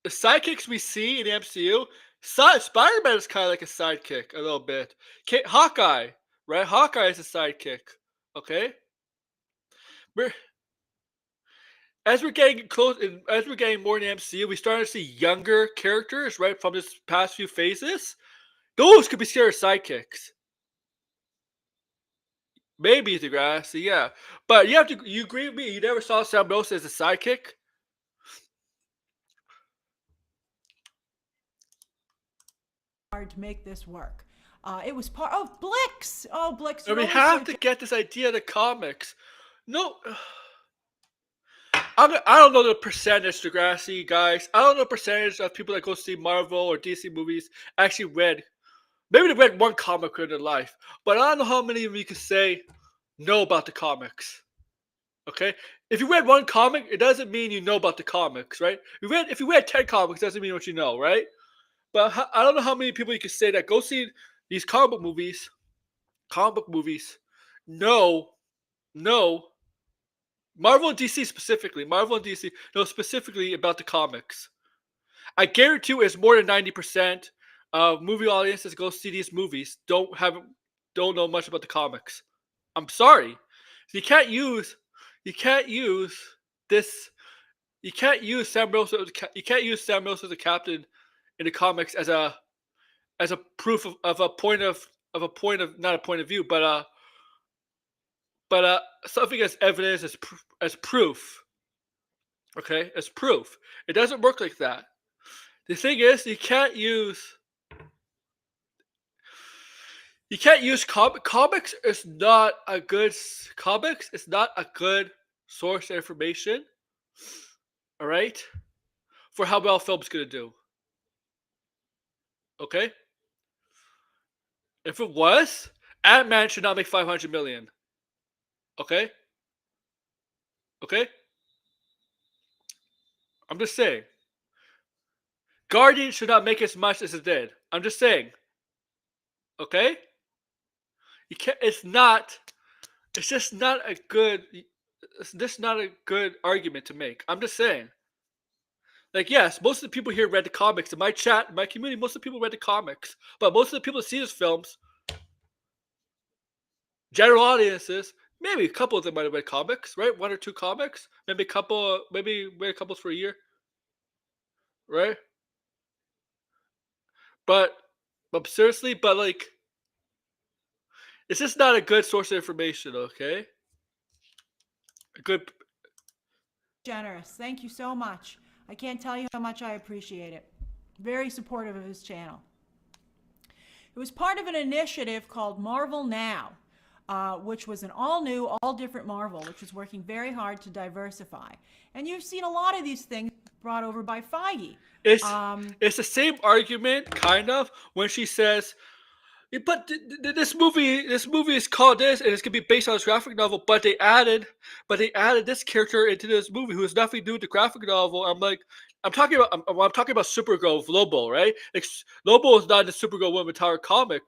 sidekicks we see in the MCU, Spider-Man is kind of like a sidekick a little bit. Hawkeye, right? Hawkeye is a sidekick. Okay, we're as we're getting close, as we're getting more in the MCU, we start to see younger characters, right, from this past few phases. Those could be serious sidekicks. Maybe Degrassi, yeah. But you agree with me? You never saw Sam Wilson as a sidekick? Hard to make this work. It was part of Blix. Oh, Blix. And we have to get this idea of the comics. No. I don't know the percentage, Degrassi, guys. I don't know the percentage of people that go see Marvel or DC movies actually read. Maybe they read one comic in their life. But I don't know how many of you can say know about the comics. Okay? If you read one comic, it doesn't mean you know about the comics, right? If you read 10 comics, it doesn't mean what you know, right? But I don't know how many people you can say that go see these comic book movies, know Marvel and DC specifically, know specifically about the comics. I guarantee you it's more than 90% of movie audiences go see these movies don't know much about the comics. I'm sorry. You can't use this. You can't use Sam Wilson. You can't use Sam Wilson as a captain in the comics as a proof of a point of not a point of view, but something as evidence as proof. Okay, as proof. It doesn't work like that. The thing is, you can't use comics. Is not a good comics. It's not a good source of information. All right, for how well a film's gonna do. Okay, if it was, Ant-Man should not make 500 million. Okay. I'm just saying. Guardian should not make as much as it did. I'm just saying. Okay? You can't it's just not a good argument to make. I'm just saying. Like, yes, most of the people here read the comics. In my chat, in my community, most of the people read the comics. But most of the people that see these films, general audiences, maybe a couple of them might have read comics, right? One or two comics. Maybe read a couple for a year. Right? But seriously, like, it's just not a good source of information, okay? A good. Generous. Thank you so much. I can't tell you how much I appreciate it. Very supportive of his channel. It was part of an initiative called Marvel Now, which was an all-new, all-different Marvel, which was working very hard to diversify. And you've seen a lot of these things brought over by Feige. It's the same argument, kind of, when she says, but this movie is called this, and it's gonna be based on this graphic novel. But they added this character into this movie who has nothing to do with the graphic novel. I'm talking about Supergirl with Lobo, right? Like, Lobo is not in the Supergirl Woman Tower comic,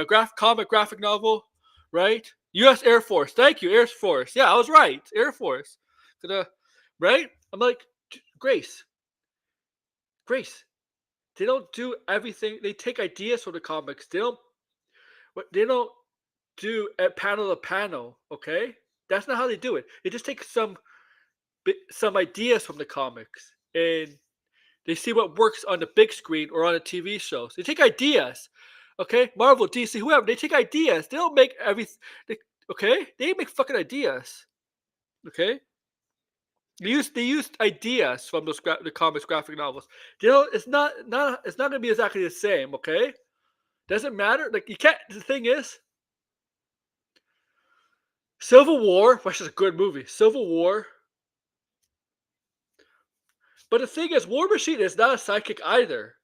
graphic novel, right? U.S. Air Force, thank you, Air Force. Yeah, I was right, Air Force. Right? I'm like, Grace. They don't do everything. They take ideas from the comics. They don't do a panel to panel, okay? That's not how they do it. They just take some ideas from the comics and they see what works on the big screen or on the TV shows. They take ideas. Okay, Marvel, DC, whoever, they take ideas. They don't make everything. Okay, they make fucking ideas. Okay, they used ideas from the comics graphic novels. It's not gonna be exactly the same. Okay, doesn't matter. Like you can't. The thing is, Civil War, which is a good movie. Civil War. But the thing is, War Machine is not a sidekick either.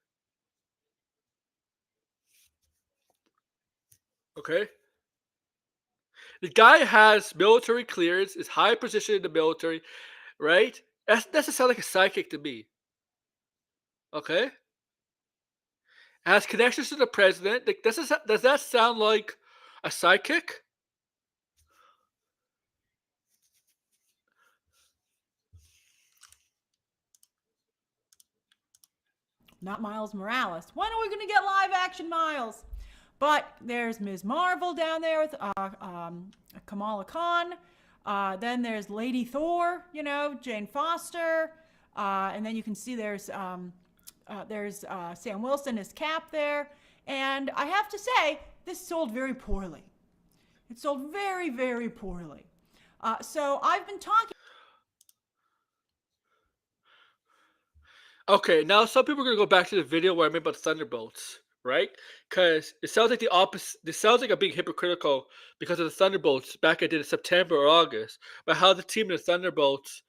Okay, the guy has military clearance, is high position in the military, right? That doesn't sound like a sidekick to me. Okay, has connections to the president. Like, does that sound like a sidekick? Not Miles Morales. When are we going to get live action Miles? But there's Ms. Marvel down there with Kamala Khan. Then there's Lady Thor, Jane Foster. And then you can see there's Sam Wilson as Cap there. And I have to say, this sold very poorly. It sold very, very poorly. So I've been talking. Okay, now some people are gonna go back to the video where I made about Thunderbolts, right? Because it sounds like the opposite. It sounds like I'm being hypocritical because of the Thunderbolts back I did in September or August, but how the team of the Thunderbolts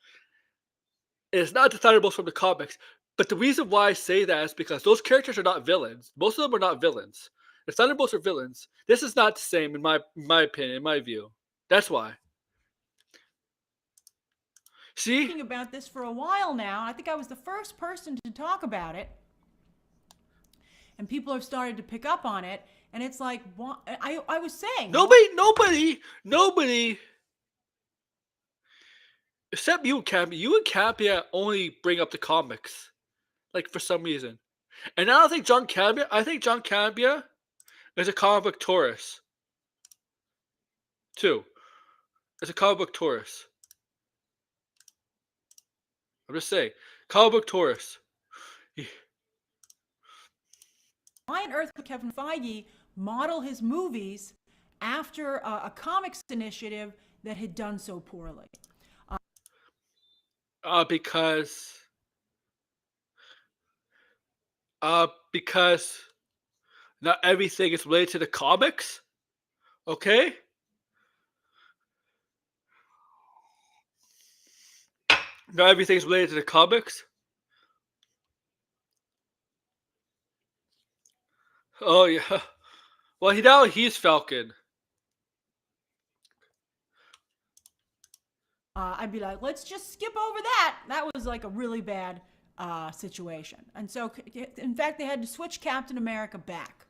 is not the Thunderbolts from the comics. But the reason why I say that is because those characters are not villains. Most of them are not villains. The Thunderbolts are villains. This is not the same in my opinion, in my view. That's why. See? Talking about this for a while now. I think I was the first person to talk about it. And people have started to pick up on it. And it's like, I was saying. Nobody, except you and Campia. You and Campia only bring up the comics. Like, for some reason. And I don't think I think John Campia is a comic book tourist. Too. It's a comic book tourist. I'm just saying. Comic book tourist. Why on earth would Kevin Feige model his movies after a comics initiative that had done so poorly? Because not everything is related to the comics. Okay? Not everything's related to the comics. Oh yeah. Well, he's Falcon. I'd be like, let's just skip over that. That was like a really bad situation. And so, in fact, they had to switch Captain America back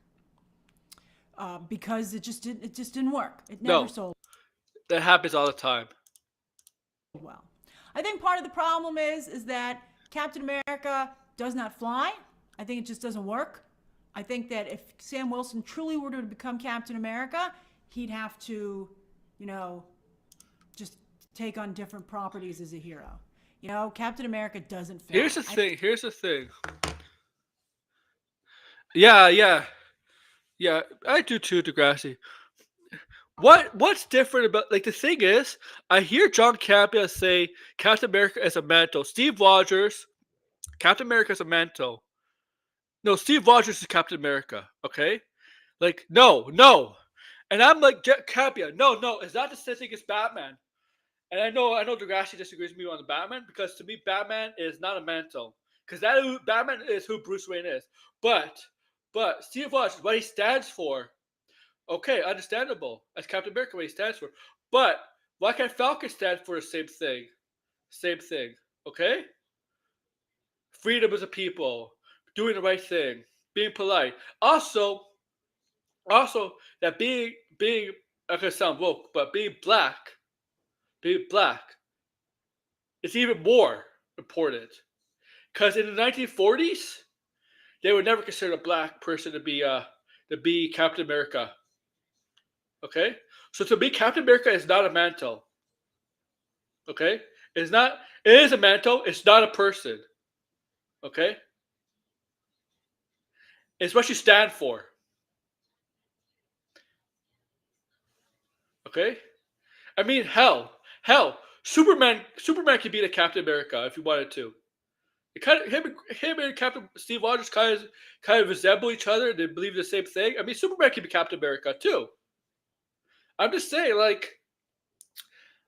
because it just didn't work. It never sold. That happens all the time. Well, I think part of the problem is that Captain America does not fly. I think it just doesn't work. I think that if Sam Wilson truly were to become Captain America, he'd have to, just take on different properties as a hero. Captain America doesn't fly. Here's the thing. Yeah. I do too, Degrassi. What's different about, like, the thing is, I hear John Campia say Captain America is a mantle. Steve Rogers, Captain America is a mantle. No, Steve Rogers is Captain America. Okay, like no, and I'm like Campia. No, it's not the same thing as Batman. And I know Degrassi disagrees with me on the Batman because to me Batman is not a mantle because Batman is who Bruce Wayne is. But Steve Rogers, what he stands for. Okay, understandable. As Captain America, what he stands for. But why can't Falcon stand for the same thing? Same thing. Okay? Freedom as a people. Doing the right thing. Being polite. Also that being I could sound woke, but being black is even more important. Because in the 1940s, they would never consider a black person to be Captain America. Okay? So to me, Captain America is not a mantle. Okay? It is a mantle, it's not a person. Okay? It's what you stand for. Okay, I mean, hell, Superman could beat a Captain America if he wanted to. It kind of him and Captain Steve Rogers kind of resemble each other. They believe the same thing. I mean, Superman can be Captain America too. I'm just saying, like,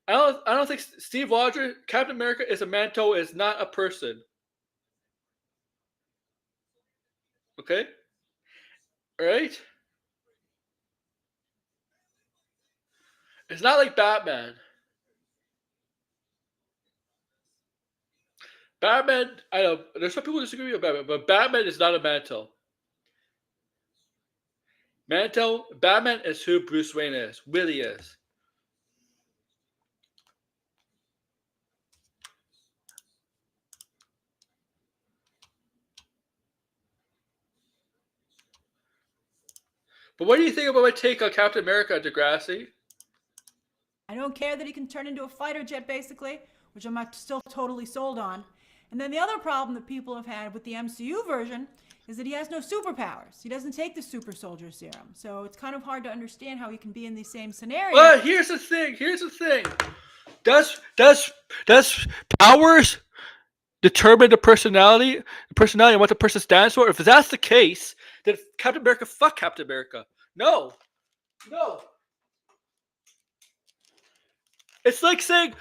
I don't think Steve Rogers, Captain America, is a mantle. Is not a person. Okay, all right. It's not like Batman. Batman, I know there's some people who disagree with Batman, but Batman is not a mantle. Batman is who Bruce Wayne is, really is. But what do you think about my take on Captain America, Degrassi? I don't care that he can turn into a fighter jet, basically, which I'm not still totally sold on. And then the other problem that people have had with the MCU version is that he has no superpowers. He doesn't take the super soldier serum. So it's kind of hard to understand how he can be in the same scenario. But here's the thing. Does powers determine the personality and what the person stands for? If that's the case, then Captain America, fuck Captain America. No, no. It's like saying,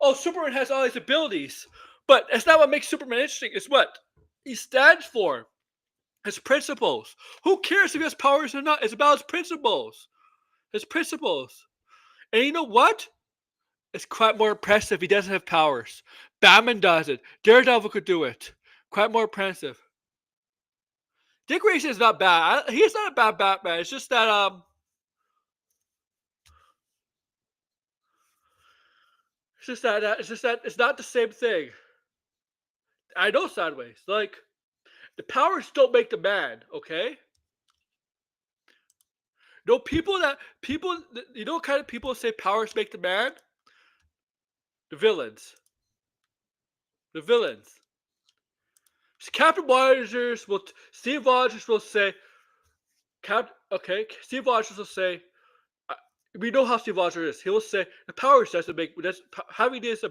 oh, Superman has all these abilities, but it's not what makes Superman interesting. It's what he stands for, his principles. Who cares if he has powers or not? It's about his principles. His principles. And you know what? It's quite more impressive. He doesn't have powers. Batman does it. Daredevil could do it. Quite more impressive. Dick Grayson is not bad. He's not a bad Batman. It's just that it's not the same thing. I know sideways. Like the powers don't make the man. Okay. No people. You know what kind of people say powers make the man? The villains. The villains. Captain Rogers will. Steve Rogers will say. Okay. Steve Rogers will say. We know how Steve Rogers is. He will say the powers doesn't make having this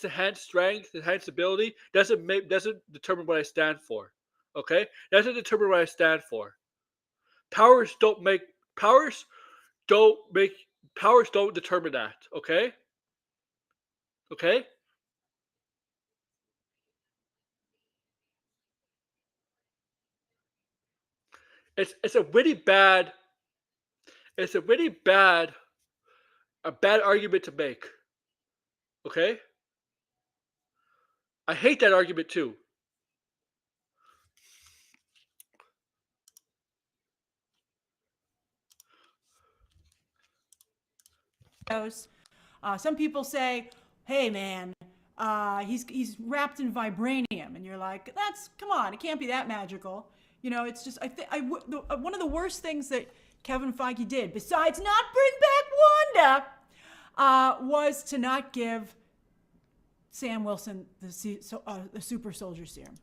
enhanced strength, enhanced ability doesn't determine what I stand for. Okay, doesn't determine what I stand for. Powers don't make powers don't make powers don't determine that. Okay, okay. It's a really bad it's a really bad a bad argument to make. Okay, I hate that argument too. Some people say, "Hey, man, he's wrapped in vibranium," and you're like, "That's come on, it can't be that magical." You know, it's just one of the worst things that Kevin Feige did, besides not bring back Wanda, was to not give Sam Wilson the super soldier serum.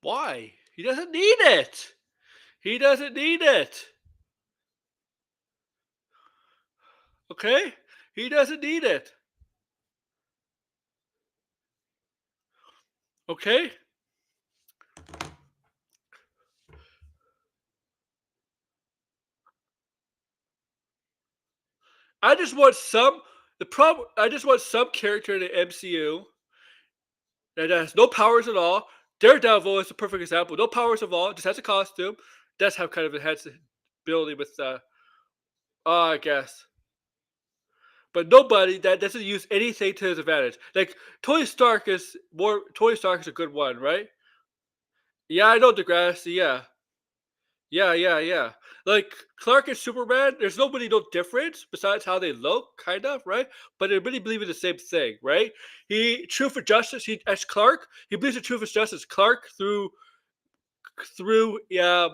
Why? He doesn't need it. He doesn't need it. Okay? He doesn't need it. Okay? I just want some character in the MCU that has no powers at all. Daredevil is a perfect example. No powers at all, just has a costume. Does have kind of enhanced ability with I guess. But nobody that doesn't use anything to his advantage. Like Tony Stark is a good one, right? Yeah, I know Degrassi, yeah. Yeah. Like Clark and Superman, there's nobody no difference besides how they look, kind of, right? But they really believe in the same thing, right? He Truth for Justice. He as Clark, he believes in Truth for Justice. Clark through through the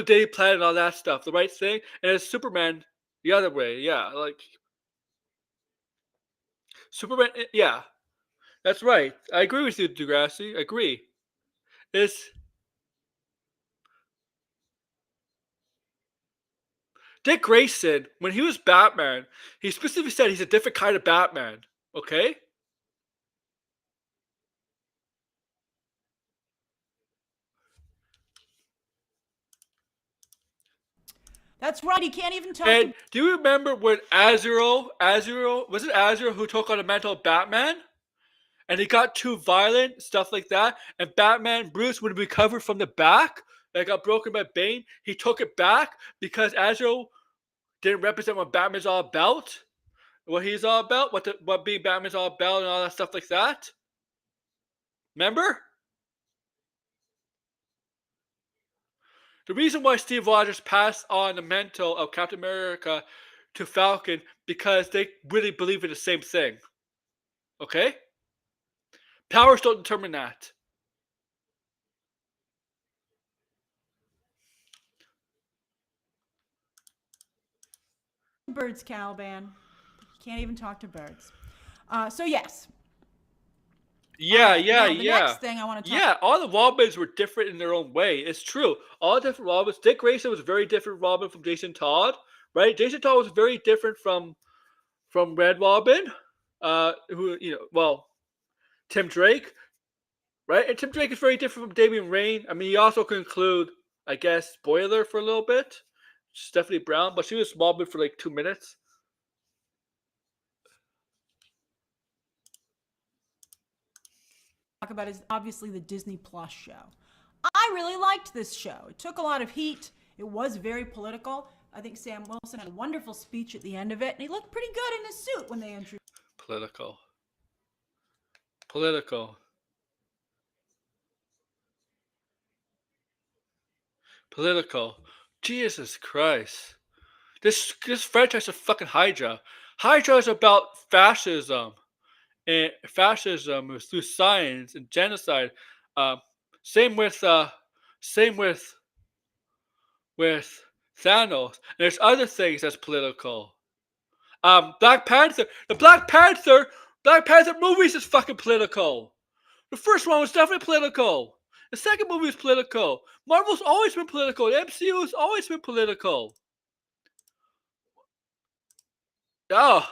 daily plan and all that stuff, the right thing. And as Superman, the other way, yeah, like Superman, yeah, that's right. I agree with you, Degrassi. I agree. It's Dick Grayson, when he was Batman, he specifically said he's a different kind of Batman. Okay? That's right. He can't even talk And to do you remember when Azrael, was it Azrael who took on the mental Batman? And he got too violent, stuff like that. And Batman, Bruce, would recover from the back that got broken by Bane. He took it back because Azrael didn't represent what Batman's all about, what he's all about, what being Batman's all about, and all that stuff like that. Remember? The reason why Steve Rogers passed on the mantle of Captain America to Falcon because they really believe in the same thing. Okay? Powers don't determine that. birds, Caliban. He can't even talk to birds. So yes. All Yeah, right. yeah, Now the yeah. next thing I want to talk. Yeah, all the Robins were different in their own way. It's true. All the different Robins. Dick Grayson was a very different Robin from Jason Todd, right? Jason Todd was very different from Red Robin. Who well, Tim Drake, right? And Tim Drake is very different from Damian Wayne. I mean, he also could include, I guess, Spoiler for a little bit. Stephanie Brown, but she was Robin for like 2 minutes. Talk about is obviously the Disney Plus show. I really liked this show. It took a lot of heat. It was very political. I think Sam Wilson had a wonderful speech at the end of it, and he looked pretty good in his suit when they introduced. Political. Political. Political. Jesus Christ. This franchise is fucking Hydra. Hydra is about fascism. And fascism is through science and genocide. Um, same with Thanos. And there's other things that's political. Black Panther. Black Panther movies is fucking political. The first one was definitely political. The second movie was political. Marvel's always been political. The MCU has always been political. Oh,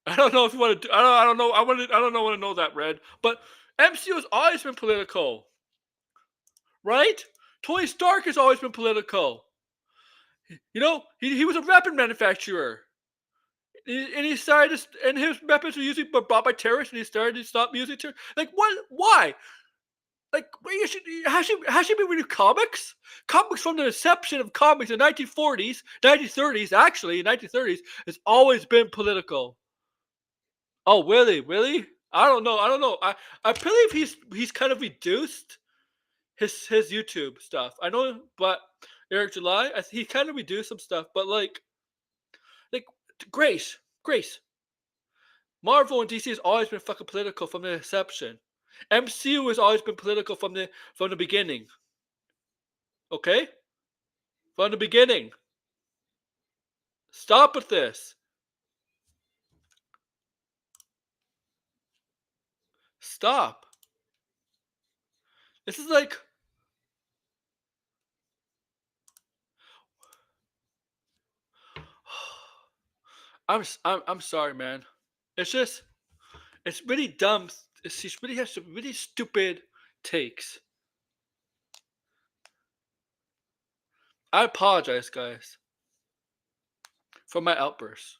I don't know if you want to. I don't know. I don't know. Want to know that, Red. But MCU has always been political, right? Tony Stark has always been political. You know, he was a weapon manufacturer, and he started. And his weapons were usually bought by terrorists, and he started to stop using terrorists. Like what? Why? Like has she been reading comics? Comics from the inception of comics in the 1940s, 1930s. Actually, in 1930s, has always been political. Oh, really? Really? I don't know. I don't know. I believe he's kind of reduced his YouTube stuff. I know, but Eric July, he kind of reduced some stuff. But like Grace, Marvel and DC has always been fucking political from the inception. MCU has always been political from the beginning. Okay, from the beginning. Stop with this. Stop. This is like I'm sorry, man. It's just it's really dumb. She really has some really stupid takes. I apologize, guys, for my outbursts.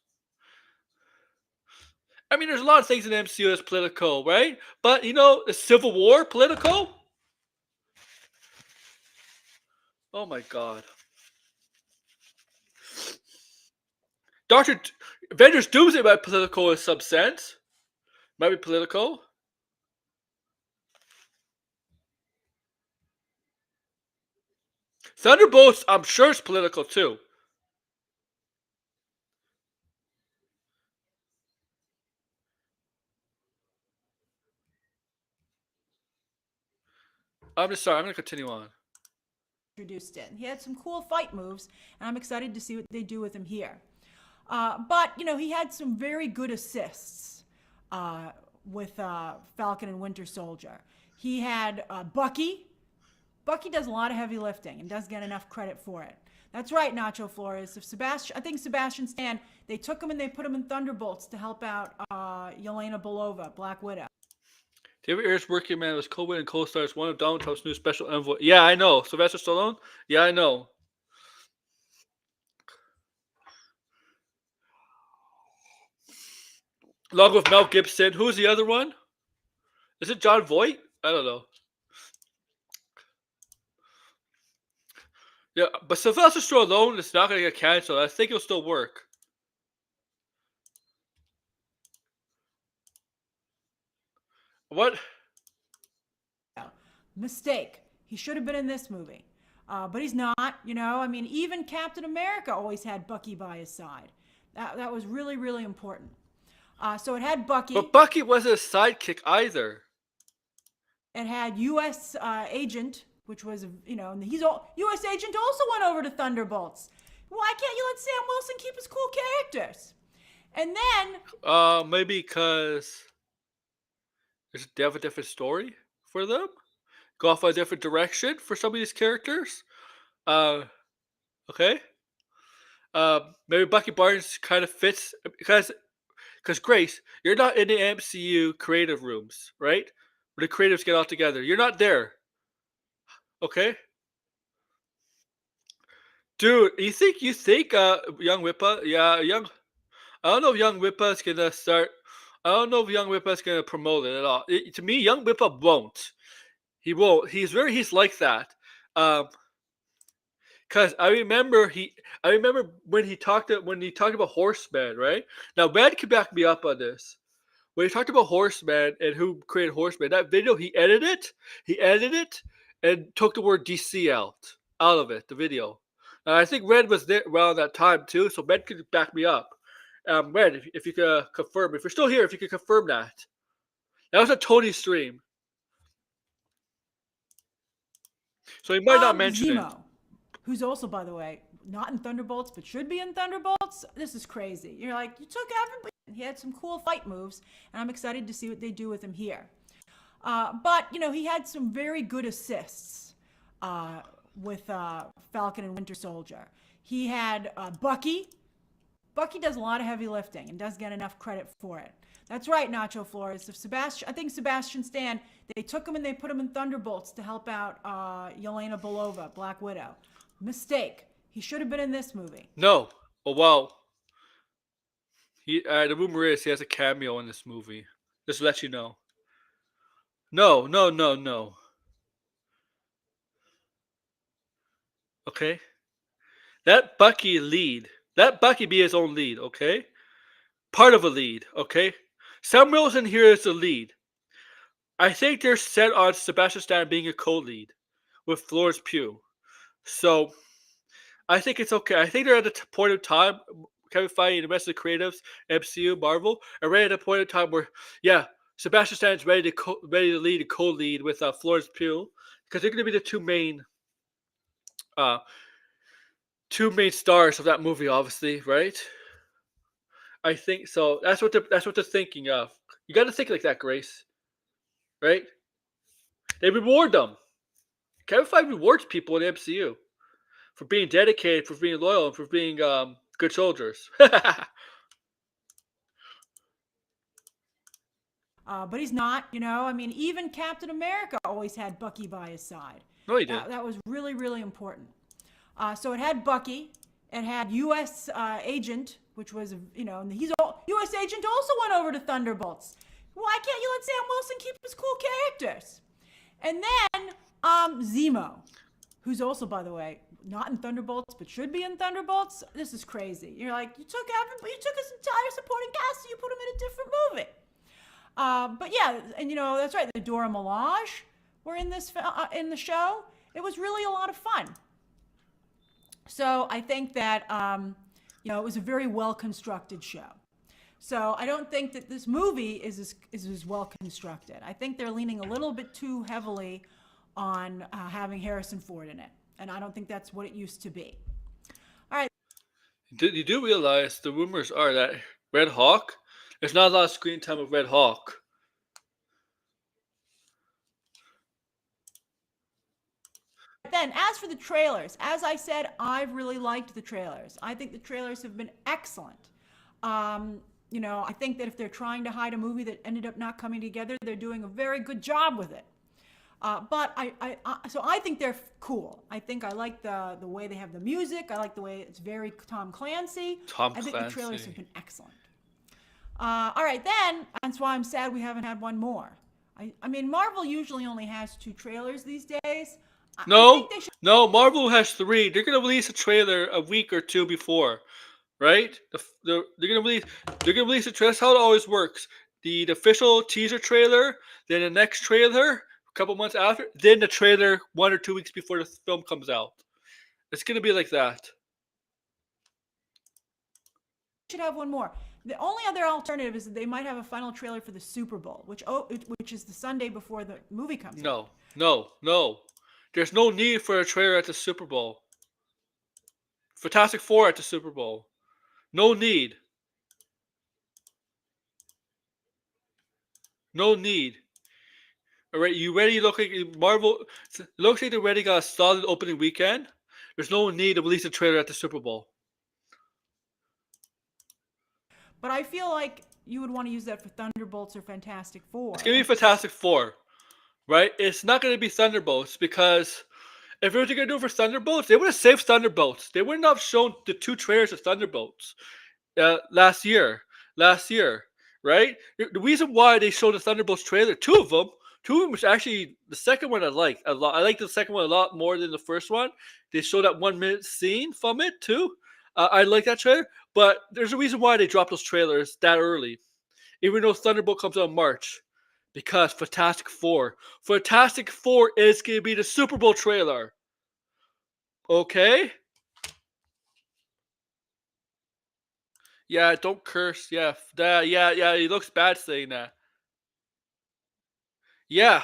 I mean, there's a lot of things in the MCU that's political, right? But you know, the Civil War political. Oh my God. Doctor Avengers Doomsday might be political in some sense. Might be political. Thunderbolts, I'm sure, is political too. I'm just sorry. I'm gonna continue on. Introduced in. He had some cool fight moves, and I'm excited to see what they do with him here. But you know, he had some very good assists with Falcon and Winter Soldier. He had Bucky. Bucky does a lot of heavy lifting and doesn't get enough credit for it. That's right, Nacho Flores. If Sebastian, I think Sebastian Stan, they took him and they put him in Thunderbolts to help out Yelena Belova, Black Widow. David Ayer's Working Man was co-win and co-stars one of Donald Trump's new special envoy. Yeah, I know. Sylvester Stallone? Yeah, I know. Along with Mel Gibson. Who's the other one? Is it John Voight? I don't know. Yeah, but Sylvester Stallone is not going to get canceled. I think it'll still work. What? Mistake. He should have been in this movie. But he's not, you know. I mean, even Captain America always had Bucky by his side. That was really, really important. So it had Bucky. But Bucky wasn't a sidekick either. It had U.S. Agent, which was, you know, and U.S. Agent also went over to Thunderbolts. Why can't you let Sam Wilson keep his cool characters? And then Maybe because they have a different story for them. Go off a different direction for some of these characters. Okay. Maybe Bucky Barnes kind of fits because Grace, you're not in the MCU creative rooms, right? Where the creatives get all together. You're not there. Okay? Dude, you think young Wippa, yeah, young I don't know if young Wippa's gonna start I don't know if young Wippa's gonna promote it at all. To me, young Wippa won't. He won't. He's like that. Um Cause I remember when he talked about Horseman, right? Now Red can back me up on this. When he talked about Horseman and who created Horseman, that video he edited it and took the word DC out of it, the video. And I think Red was there around that time too, so Red could back me up. Red, if you could confirm, if you're still here, if you could confirm that. That was a Tony stream. So he might not mention it. Zemo, who's also, by the way, not in Thunderbolts, but should be in Thunderbolts. This is crazy. You're like, you took everybody. He had some cool fight moves, and I'm excited to see what they do with him here. But, you know, he had some very good assists with Falcon and Winter Soldier. He had Bucky. Bucky does a lot of heavy lifting and doesn't get enough credit for it. That's right, Nacho Flores. If I think Sebastian Stan, they took him and they put him in Thunderbolts to help out Yelena Belova, Black Widow. Mistake. He should have been in this movie. No. Oh well. The rumor is he has a cameo in this movie. Just to let you know. No, no, no, no. Okay? Let Bucky lead. Let Bucky be his own lead, okay? Part of a lead, okay? Sam Wilson here is the lead. I think they're set on Sebastian Stan being a co-lead with Florence Pugh. So, I think it's okay. I think they're at a point of time, Kevin Feige and the rest of the creatives, MCU, Marvel, are ready at a point of time where, yeah, Sebastian Stan is ready to lead and co-lead with Florence Pugh because they're going to be the two main stars of that movie, obviously, right? I think so. That's what they're thinking of. You got to think like that, Grace. Right? They reward them. Kevin Feige rewards people in the MCU for being dedicated, for being loyal, and for being good soldiers. But he's not, you know. I mean, even Captain America always had Bucky by his side. No, he did. That was really, really important. So it had Bucky. It had U.S. Agent, which was, you know, and U.S. Agent also went over to Thunderbolts. Why can't you let Sam Wilson keep his cool characters? And then Zemo, who's also, by the way, not in Thunderbolts, but should be in Thunderbolts. This is crazy. You're like, you took his entire supporting cast and you put him in a different movie. But yeah, and you know, that's right. The Dora Milaje were in this in the show. It was really a lot of fun. So I think that you know, it was a very well constructed show. So I don't think that this movie is as well constructed. I think they're leaning a little bit too heavily on having Harrison Ford in it, and I don't think that's what it used to be. All right. You do realize the rumors are that Red Hawk, there's not a lot of screen time with Red Hawk. Then, as for the trailers, as I said, I've really liked the trailers. I think the trailers have been excellent. I think that if they're trying to hide a movie that ended up not coming together, they're doing a very good job with it. But so I think they're cool. I think I like the way they have the music. I like the way it's very Tom Clancy. Tom I think the trailers Clancy. have been excellent. All right, then that's why I'm sad we haven't had one more. I mean, Marvel usually only has 2 trailers these days. I No, think they should. no. Marvel has 3. They're gonna release a trailer a week or 2 before, right? They're gonna release a trailer. That's how it always works. The official teaser trailer, then the next trailer a couple months after, then the trailer 1 or 2 weeks before the film comes out. It's gonna be like that. Should have one more. The only other alternative is that they might have a final trailer for the Super Bowl, which is the Sunday before the movie comes out. No, no, no. There's no need for a trailer at the Super Bowl. Fantastic Four at the Super Bowl. No need. No need. All right, you ready? Look like Marvel. Looks like they already got a solid opening weekend. There's no need to release a trailer at the Super Bowl. But I feel like you would want to use that for Thunderbolts or Fantastic Four. It's gonna be Fantastic Four, right? It's not gonna be Thunderbolts because if they were gonna do it for Thunderbolts, they would have saved Thunderbolts. They wouldn't have shown the 2 trailers of Thunderbolts last year. Last year, right? The reason why they showed the Thunderbolts trailer, 2 of them was actually the second one I liked a lot. I liked the second one a lot more than the first one. They showed that 1 minute scene from it too. I like that trailer, but there's a reason why they dropped those trailers that early, even though Thunderbolt comes out in March, because Fantastic Four is gonna be the Super Bowl trailer. Okay. Yeah, don't curse. Yeah, yeah. He looks bad saying that. Yeah.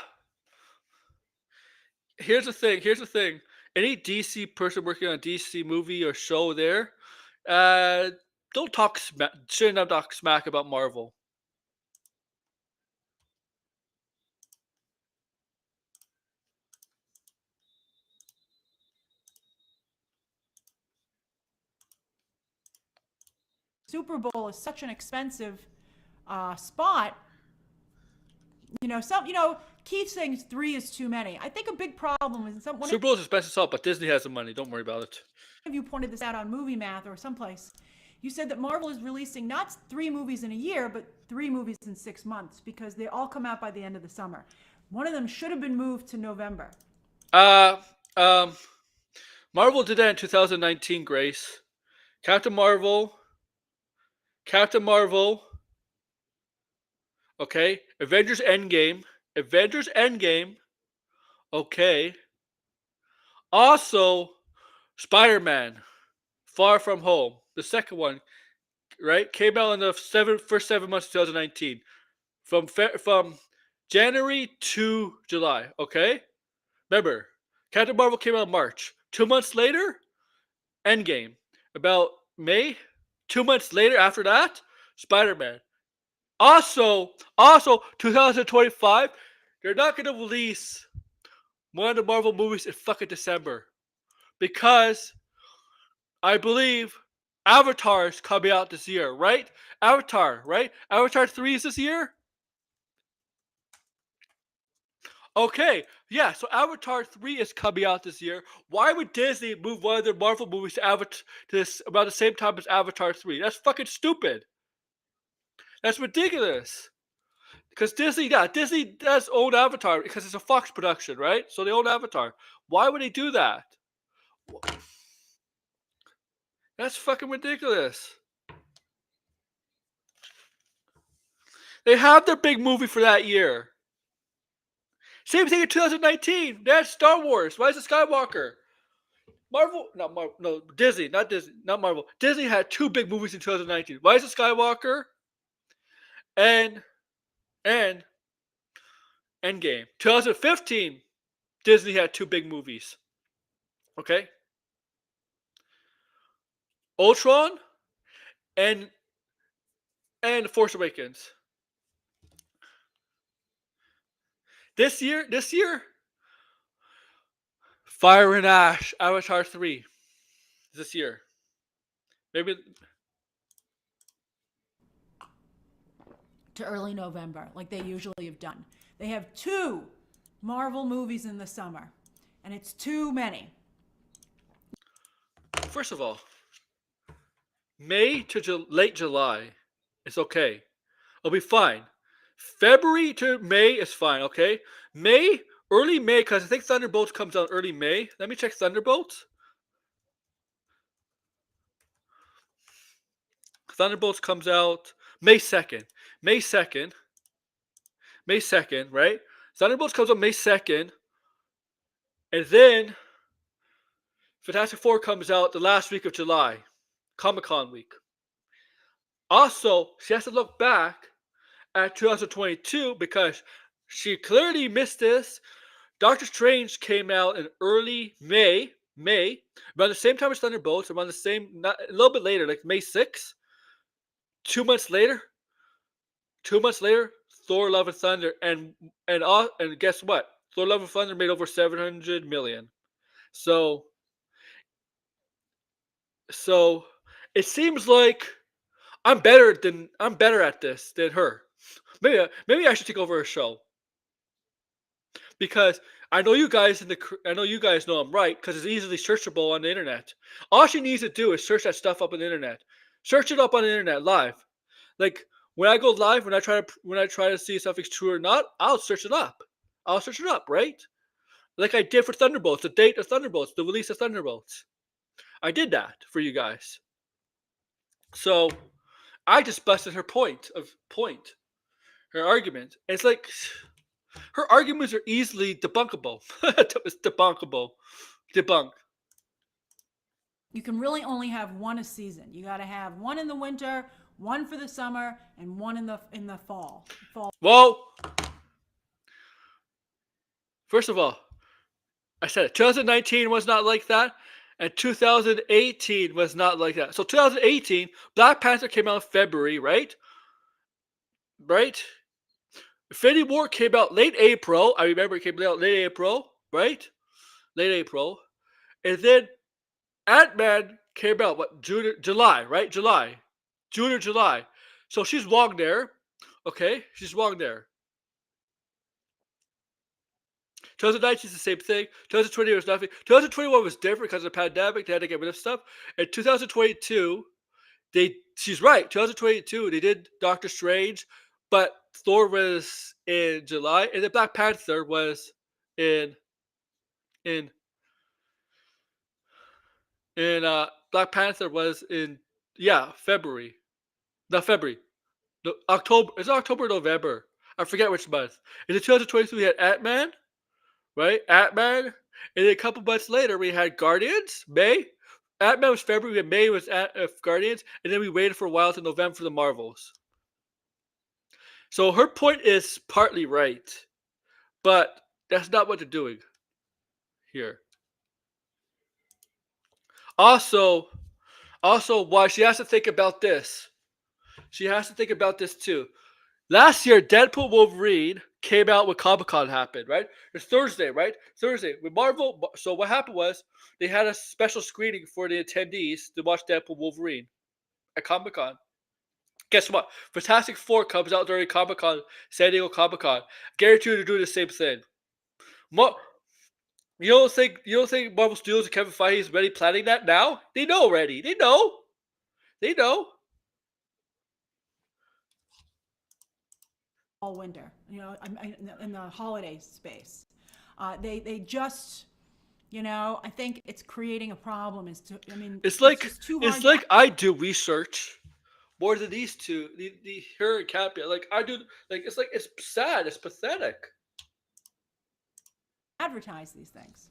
Here's the thing. Any DC person working on a DC movie or show there, uh, don't talk smack. Shouldn't have talk smack about Marvel. Super Bowl is such an expensive spot. Keith saying 3 is too many. I think a big problem is one Super Bowl is expensive stuff, but Disney has the money. Don't worry about it. of you pointed this out on Movie Math or someplace. You said that Marvel is releasing not 3 movies in a year, but 3 movies in 6 months because they all come out by the end of the summer. One of them should have been moved to November. Uh, um, Marvel did that in 2019. Grace, Captain Marvel, Captain Marvel. Okay, Avengers Endgame. Okay. Also, Spider-Man, Far From Home, the second one, right, came out in the first 7 months of 2019, from January to July. Okay, remember, Captain Marvel came out in March. 2 months later, Endgame. About May. 2 months later, after that, Spider-Man. Also, 2025, they're not gonna release one of the Marvel movies in fucking December because I believe Avatar is coming out this year, right? Avatar, right? Avatar 3 is this year? Okay, yeah, so Avatar 3 is coming out this year. Why would Disney move one of their Marvel movies to Avatar to this about the same time as Avatar 3? That's fucking stupid. That's ridiculous. Because Disney does own Avatar because it's a Fox production, right? So they own Avatar. Why would they do that? That's fucking ridiculous. They have their big movie for that year. Same thing in 2019. They had Star Wars. Rise of Skywalker. Disney, not Marvel. Disney had 2 big movies in 2019. Rise of Skywalker and Endgame. 2015, Disney had 2 big movies. Okay? Ultron and Force Awakens. This year, Fire and Ash, Avatar 3 this year. Maybe To early November, like they usually have done. They have 2 Marvel movies in the summer, and it's too many. first of all, May to late July is okay. It'll be fine. February to May is fine, okay? May, early May, because I think Thunderbolts comes out early May. Let me check Thunderbolts. Thunderbolts comes out May 2nd. May 2nd. May 2nd, right? Thunderbolts comes out May 2nd. And then Fantastic Four comes out the last week of July. Comic Con week. Also, she has to look back at 2022 because she clearly missed this. Doctor Strange came out in early May, around the same time as Thunderbolts, around the same, not, a little bit later, like May 6th. 2 months later, 2 months later, Thor: Love and Thunder, and guess what? Thor: Love and Thunder made over 700 million. So so it seems like I'm better at this than her. Maybe I should take over her show because I know you guys know I'm right because it's easily searchable on the internet. All she needs to do is search that stuff up on the internet. Search it up on the internet live. Like when I go live, when I try to see if something's true or not, I'll search it up. I'll search it up, right? Like I did for Thunderbolts, the date of Thunderbolts, the release of Thunderbolts. I did that for you guys. So I just busted her argument. It's like her arguments are easily debunkable. It's debunkable. Debunk. You can really only have one a season. You got to have one in the winter, one for the summer, and one in the fall. Well, first of all, I said it. 2019 was not like that, and 2018 was not like that. So 2018, Black Panther came out in February, right? Right? Infinity War came out late April. I remember it came out late April, right? Late April. And then Ant-Man came out, July, right? June or July. So she's wrong there. Okay? She's wrong there. 2019 is the same thing. 2020 was nothing. 2021 was different because of the pandemic. They had to get rid of stuff. And 2022, she's right. 2022, they did Doctor Strange, but Thor was in July, and then Black Panther was in in Black Panther was in February. Not February. No, October. It's October, November. I forget which month. In 2023, we had Ant-Man, right? Ant-Man. And then a couple months later, we had Guardians, May. Ant-Man was February, and May was Guardians, and then we waited for a while to November for the Marvels. So her point is partly right, but that's not what they're doing here. Also, why she has to think about this. She has to think about this too. Last year, Deadpool Wolverine came out when Comic Con happened, right? It's Thursday, right? Thursday with Marvel. So what happened was they had a special screening for the attendees to watch Deadpool Wolverine at Comic Con. Guess what? Fantastic Four comes out during Comic Con, San Diego Comic Con. Guarantee you to do the same thing. You don't think Marvel Studios and Kevin Feige is already planning that now? They know already. They know. All winter, in the holiday space. They just, I think it's creating a problem. It's like just too hard. it's like I do research more than these two, the her and Cappy. Like I do, like it's sad, it's pathetic. Advertise these things.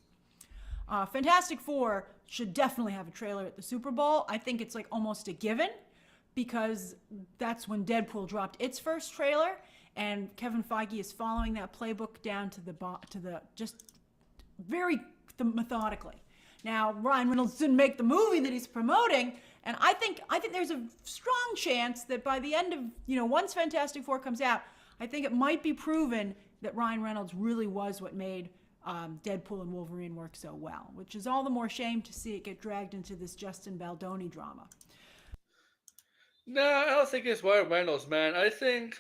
Fantastic Four should definitely have a trailer at the Super Bowl. I think it's like almost a given because that's when Deadpool dropped its first trailer, and Kevin Feige is following that playbook down to the just very methodically. Now, Ryan Reynolds didn't make the movie that he's promoting, and I think there's a strong chance that by the end of, once Fantastic Four comes out, I think it might be proven that Ryan Reynolds really was what made Deadpool and Wolverine work so well, which is all the more shame to see it get dragged into this Justin Baldoni drama. No, I don't think it's Ryan Reynolds, man. I think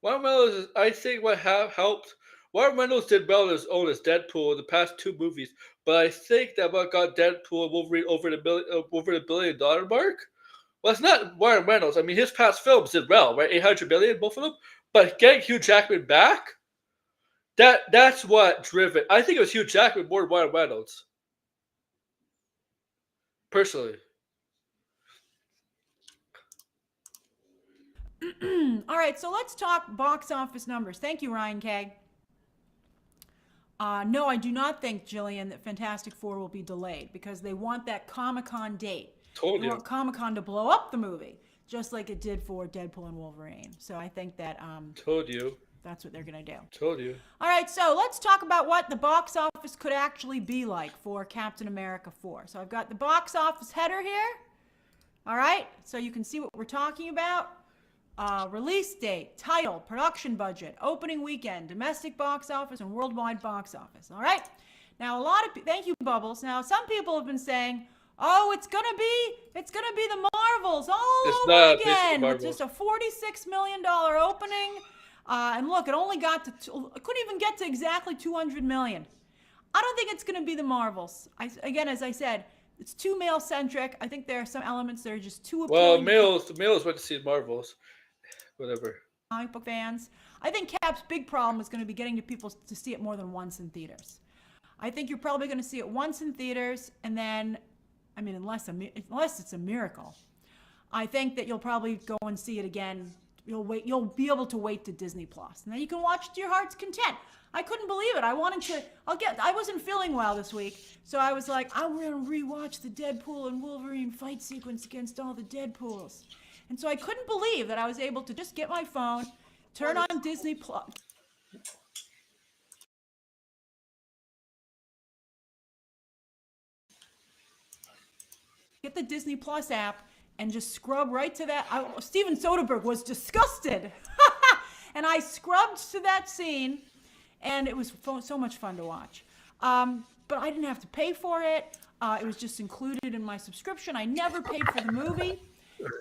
Ryan Reynolds is. I think what helped. Ryan Reynolds did well on his own as Deadpool in the past two movies, but I think that what got Deadpool and Wolverine over the $1 billion mark. Well, it's not Ryan Reynolds. I mean, his past films did well, right? 800 million, both of them. But getting Hugh Jackman back, that's what driven. I think it was Hugh Jackman more than Ryan Reynolds, personally. All right, so let's talk box office numbers. Thank you, Ryan K. No, I do not think, Jillian, that Fantastic Four will be delayed because they want that Comic-Con date. Told They you. want Comic-Con to blow up the movie, just like it did for Deadpool and Wolverine. So I think that Told you. that's what they're going to do. Told you. All right, so let's talk about what the box office could actually be like for Captain America 4. So I've got the box office header here. All right, so you can see what we're talking about. Release date, title, production budget, opening weekend, domestic box office, and worldwide box office. All right. Now, thank you, Bubbles. Now, some people have been saying, "Oh, it's gonna be the Marvels all over again with just a $46 million opening." And look, it only got to, it couldn't even get to exactly 200 million. I don't think it's gonna be the Marvels. Again, as I said, it's too male centric. I think there are some elements that are just too appealing. Well, males went to see Marvels. Whatever. Comic book fans. I think Cap's big problem is going to be getting to people to see it more than once in theaters. I think you're probably going to see it once in theaters, and then, I mean, unless it's a miracle, I think that you'll probably go and see it again. You'll be able to wait to Disney Plus, and then you can watch it to your heart's content. I couldn't believe it. I wasn't feeling well this week, so I was like, I'm going to rewatch the Deadpool and Wolverine fight sequence against all the Deadpools. And so I couldn't believe that I was able to just get my phone, turn on Disney Plus. Get the Disney Plus app and just scrub right to that. Steven Soderbergh was disgusted. And I scrubbed to that scene, and it was so much fun to watch. But I didn't have to pay for it. It was just included in my subscription. I never paid for the movie.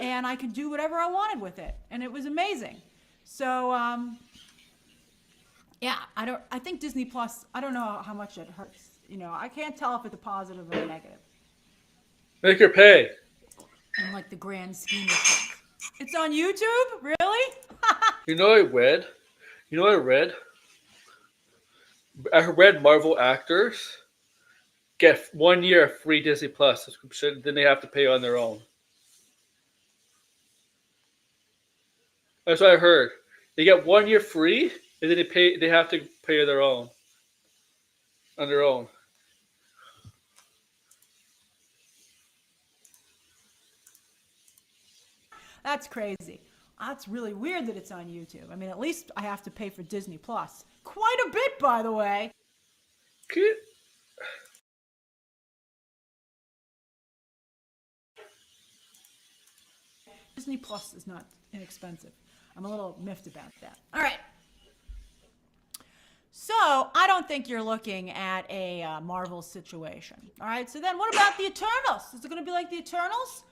And I could do whatever I wanted with it, and it was amazing. So, yeah, I think Disney Plus. I don't know how much it hurts. I can't tell if it's a positive or a negative. Make her pay. In like the grand scheme of things. It's on YouTube, really? You know what I read? You know what I read? I read Marvel actors get 1 year of free Disney Plus subscription, then they have to pay on their own. That's what I heard. They get 1 year free, and then they have to pay their own. On their own. That's crazy. That's really weird that it's on YouTube. I mean, at least I have to pay for Disney Plus. Quite a bit, by the way. Disney Plus is not inexpensive. I'm a little miffed about that. All right. So I don't think you're looking at a Marvel situation. All right. So then what about the Eternals? Is it going to be like the Eternals?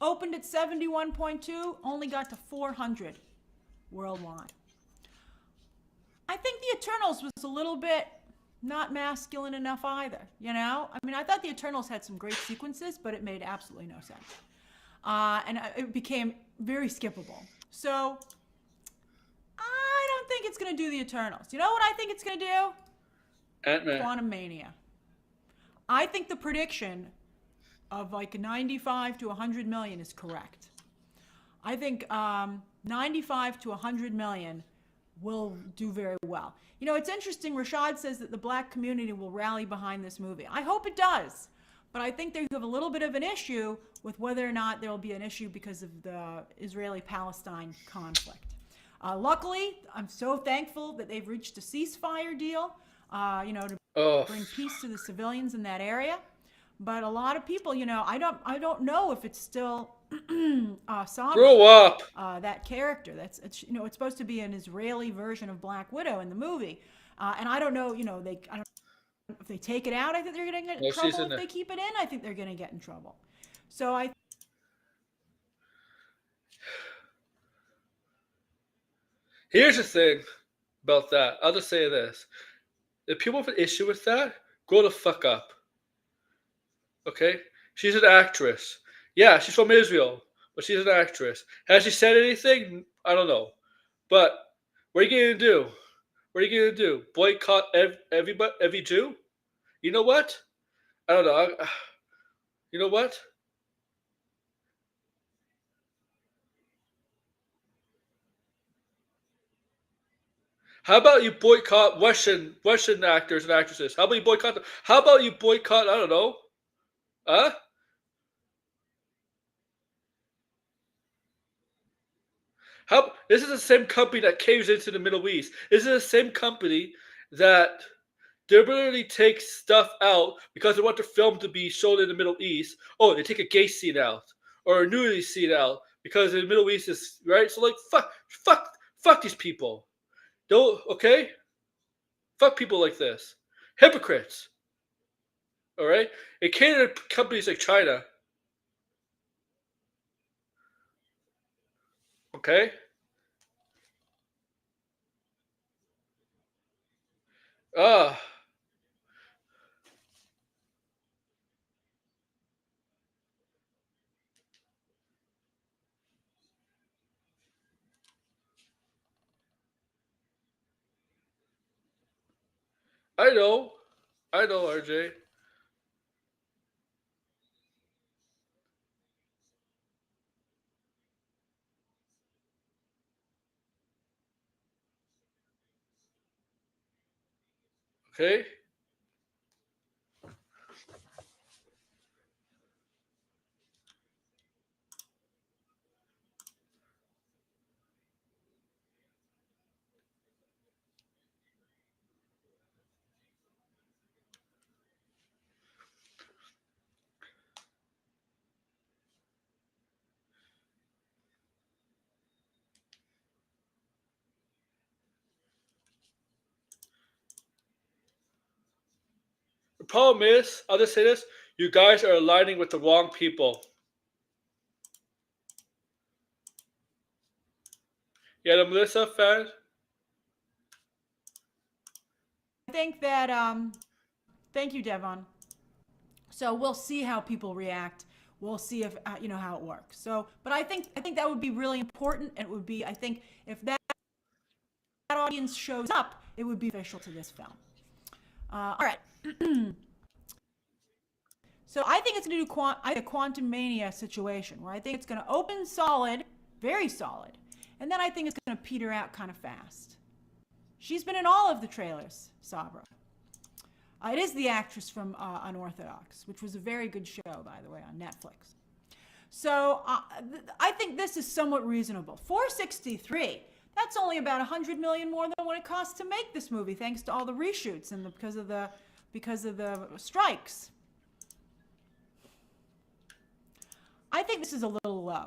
Opened at 71.2, only got to 400 worldwide. I think the Eternals was a little bit not masculine enough either. I mean, I thought the Eternals had some great sequences, but it made absolutely no sense. And it became very skippable. So I don't think it's going to do the Eternals. You know what I think it's going to do? Ant-Man. Quantumania. I think the prediction of like 95 to 100 million is correct. I think 95 to 100 million will do very well. It's interesting. Rashad says that the black community will rally behind this movie. I hope it does. But I think they have a little bit of an issue with whether or not there will be an issue because of the Israeli-Palestine conflict. Luckily, I'm so thankful that they've reached a ceasefire deal, to bring peace to the civilians in that area. But a lot of people, I don't know if it's still Sabra. Grow up. That character. It's supposed to be an Israeli version of Black Widow in the movie, and I don't know. if they take it out, I think they're going to get in No, she's trouble. in If there. they keep it in, I think they're going to get in trouble. So I Here's the thing about that. I'll just say this: if people have an issue with that, grow the fuck up. Okay? She's an actress. Yeah, she's from Israel, but she's an actress. Has she said anything? I don't know. But what are you gonna do? What are you gonna do? Boycott every Jew? You know what? I don't know. You know what? How about you boycott Russian actors and actresses? How about you boycott them? How about you boycott? I don't know. Huh? How? This is the same company that caves into the Middle East. This is the same company that deliberately takes stuff out because they want the film to be shown in the Middle East. Oh, they take a gay scene out or a nudity scene out because the Middle East is right. So like, fuck these people. Don't okay. Fuck people like this. Hypocrites. All right. It cater to companies like China. Okay. Ah, I know. I know, RJ. Okay. The problem is, I'll just say this: you guys are aligning with the wrong people. Yeah, the Melissa fan. think that thank you, Devon. So we'll see how people react. We'll see if how it works. So, but I think that would be really important. And it would be, I think, if that audience shows up, it would be official to this film. All right. So I think it's going to do a Quantum Mania situation where I think it's going to open solid, very solid, and then I think it's going to peter out kind of fast. She's been in all of the trailers, Sabra. It is the actress from Unorthodox, which was a very good show, by the way, on Netflix. So I think this is somewhat reasonable. 463. That's only about 100 million more than what it cost to make this movie, thanks to all the reshoots and because of the strikes. I think this is a little low.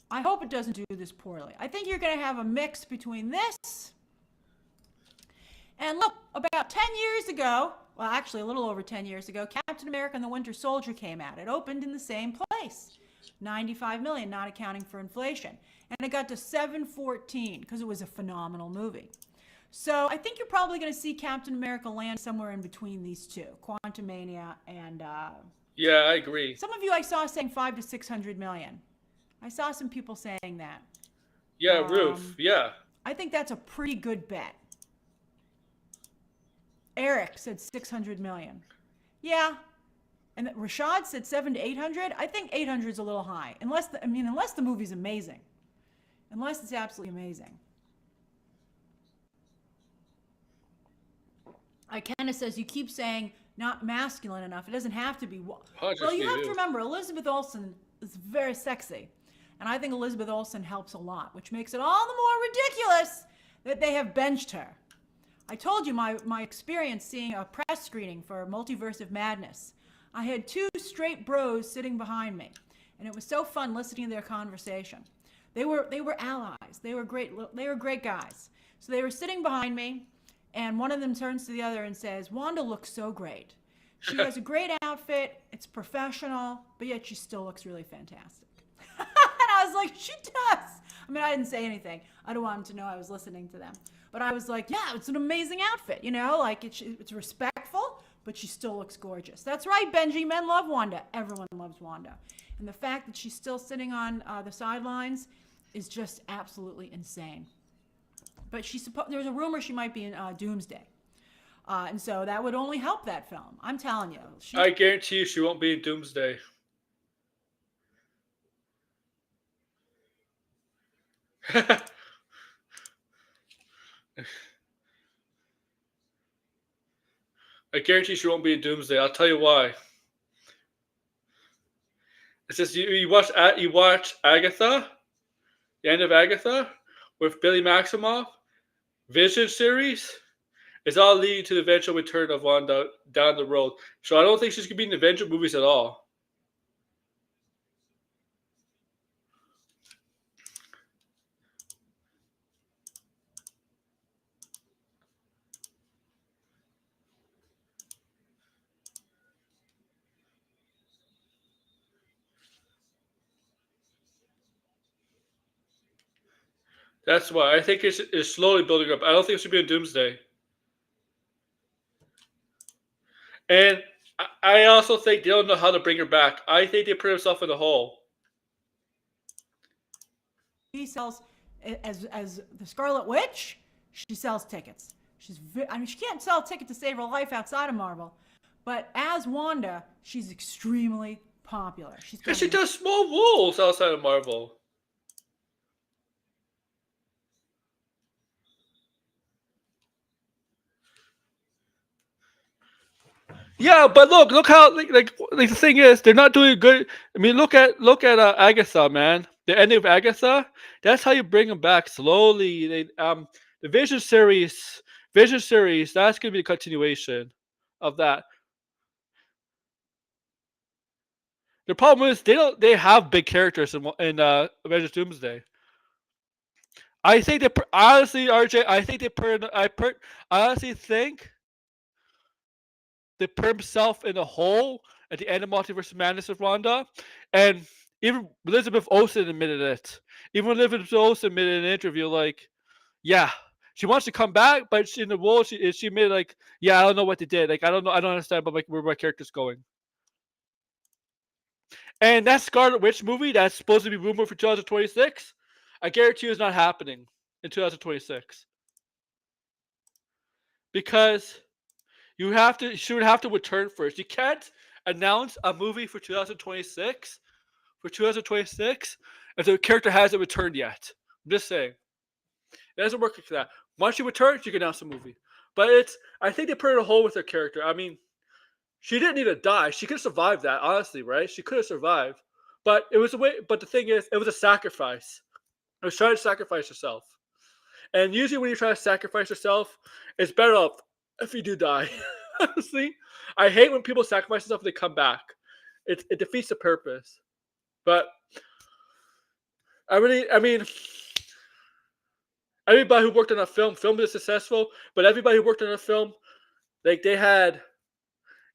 I hope it doesn't do this poorly. I think you're going to have a mix between this and look, about 10 years ago, well, actually a little over 10 years ago, Captain America and the Winter Soldier came out. It opened in the same place, 95 million, not accounting for inflation. And it got to 714 because it was a phenomenal movie. So I think you're probably going to see Captain America land somewhere in between these two, Quantumania and Yeah, I agree. some of you I saw saying 5 to 600 million. I saw some people saying that. Yeah, Roof. Yeah. I think that's a pretty good bet. Eric said 600 million. Yeah. And Rashad said 7 to 800. I think 800 is a little high. Unless the movie's amazing. Unless it's absolutely amazing. Kenna says you keep saying not masculine enough. It doesn't have to be. Well, you have to remember Elizabeth Olsen is very sexy. And I think Elizabeth Olsen helps a lot, which makes it all the more ridiculous that they have benched her. I told you my experience seeing a press screening for Multiverse of Madness. I had two straight bros sitting behind me, and it was so fun listening to their conversation. They were allies. They were great guys. So they were sitting behind me, and one of them turns to the other and says, Wanda looks so great. She has a great outfit, it's professional, but yet she still looks really fantastic. And I was like, she does. I mean, I didn't say anything. I don't want them to know I was listening to them. But I was like, yeah, it's an amazing outfit, like it's respectful, but she still looks gorgeous. That's right, Benji, men love Wanda. Everyone loves Wanda. And the fact that she's still sitting on the sidelines is just absolutely insane. But there's a rumor she might be in Doomsday. And so that would only help that film. I'm telling you. I guarantee you she won't be in Doomsday. I guarantee she won't be in Doomsday. I'll tell you why. It's just you watch Agatha, the end of Agatha, with Billy Maximoff, Vision series. It's all leading to the eventual return of Wanda down the road. So I don't think she's gonna be in the Avenger movies at all. That's why I think it's slowly building up. I don't think it should be in Doomsday. And I also think they don't know how to bring her back. I think they put herself in the hole. She sells as the Scarlet Witch. She sells tickets. She can't sell a ticket to save her life outside of Marvel, but as Wanda, she's extremely popular. She does small roles outside of Marvel. Yeah, but look how like the thing is, they're not doing good. I mean, look at Agatha, man. The ending of Agatha. That's how you bring them back slowly. The Vision series. That's gonna be the continuation of that. The problem is they have big characters in Avengers Doomsday. I think honestly, RJ. I honestly think they put himself in a hole at the end of Multiverse of Madness with Wanda, and even Elizabeth Olsen admitted it. Even Elizabeth Olsen admitted in an interview, like, yeah, she wants to come back, but in the role she admitted, like, yeah, I don't know what they did. Like, I don't know, I don't understand, but like where my character's going. And that Scarlet Witch movie that's supposed to be rumored for 2026, I guarantee you is not happening in 2026 because she would have to return first. You can't announce a movie for 2026 if the character hasn't returned yet. I'm just saying. It doesn't work like that. Once she returns, you can announce a movie. But I think they put her in a hole with her character. I mean, she didn't need to die. She could have survived that, honestly, right? She could have survived. But it was a way. But the thing is, it was a sacrifice. It was trying to sacrifice herself. And usually, when you try to sacrifice yourself, it's better off if you do die. Honestly, I hate when people sacrifice themselves and they come back. It defeats the purpose. But I mean, everybody who worked on a film is successful. But everybody who worked on a film, like there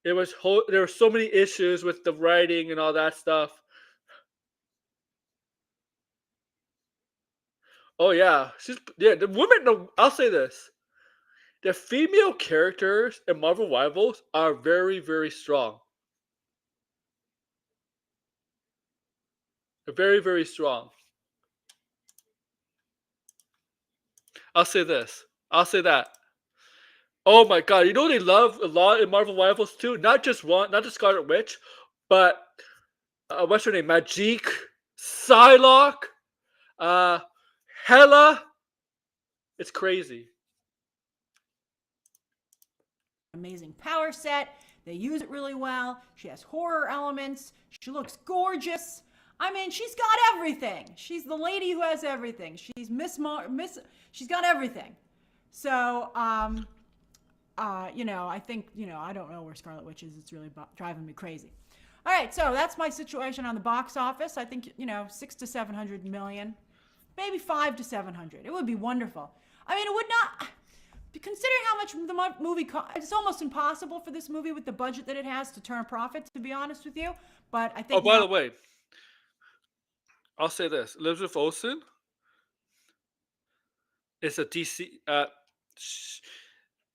were so many issues with the writing and all that stuff. Oh yeah, the women. No, I'll say this: the female characters in Marvel Rivals are very, very strong. They're very, very strong. I'll say this. I'll say that. Oh my god, you know they love a lot in Marvel Rivals too? Not just Scarlet Witch, but what's her name? Magique, Psylocke, Hela. It's crazy. Amazing power set. They use it really well. She has horror elements. She looks gorgeous. I mean, she's got everything. She's the lady who has everything. She's she's got everything. So, I think, I don't know where Scarlet Witch is. It's really driving me crazy. All right, so that's my situation on the box office. I think, 6 to 700 million, maybe 5 to 700. It would be wonderful. I mean, it would not. considering how much the movie it's almost impossible for this movie with the budget that it has to turn a profit, to be honest with you. But I Oh, think by now the way, I'll say this: Elizabeth Olsen is a DC. Sh-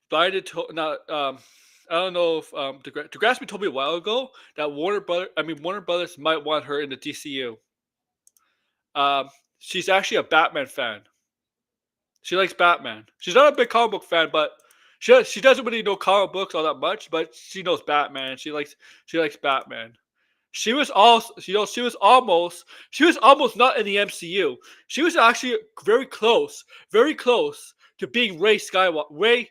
blinded to not. I don't know if DeGrasse told me a while ago that Warner Brothers might want her in the DCU. Um, she's actually a Batman fan. She likes Batman. She's not a big comic book fan, but she doesn't really know comic books all that much. But she knows Batman. She likes Batman. She was also, she was almost not in the MCU. She was actually very close to being Ray Skywalker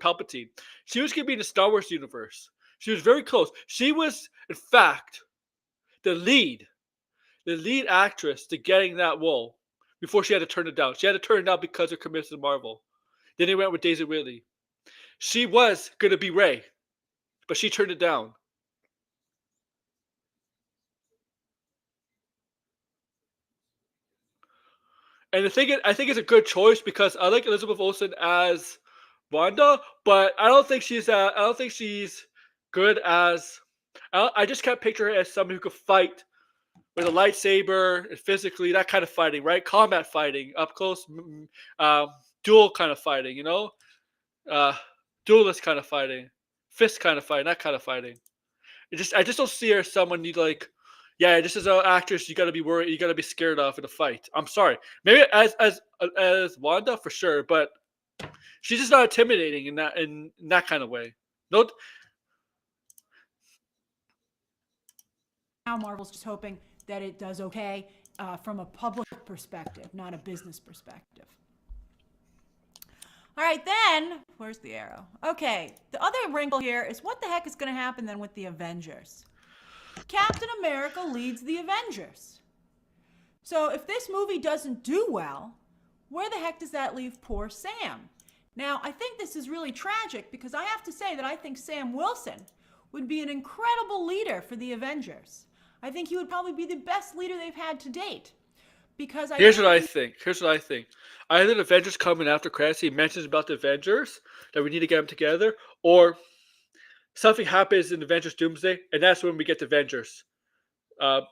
Palpatine. She was going to be in the Star Wars universe. She was very close. She was, in fact, the lead actress to getting that role before she had to turn it down. She had to turn it down because of commitment to Marvel. Then they went with Daisy Ridley. She was going to be Ray, but she turned it down. And the thing is, I think it's a good choice because I like Elizabeth Olsen as Wanda, but I don't think she's good as. I just can't picture her as someone who could fight with a lightsaber and physically that kind of fighting, right? Combat fighting, up close, duel kind of fighting, uh, duelist kind of fighting, fist kind of fighting, that kind of fighting. I just don't see her as someone you like. Yeah, just as an actress, you got to be worried, you got to be scared of in a fight. I'm sorry, maybe as Wanda for sure, but she's just not intimidating in that kind of way. No, now Marvel's just hoping that it does okay from a public perspective, not a business perspective. All right, then, where's the arrow? Okay, the other wrinkle here is what the heck is going to happen then with the Avengers? Captain America leads the Avengers. So if this movie doesn't do well, where the heck does that leave poor Sam? Now, I think this is really tragic because I have to say that I think Sam Wilson would be an incredible leader for the Avengers. I think he would probably be the best leader they've had to date. Because here's what I think. Either the Avengers coming after credits, he mentions about the Avengers that we need to get them together, or something happens in Avengers Doomsday, and that's when we get the Avengers. Uh,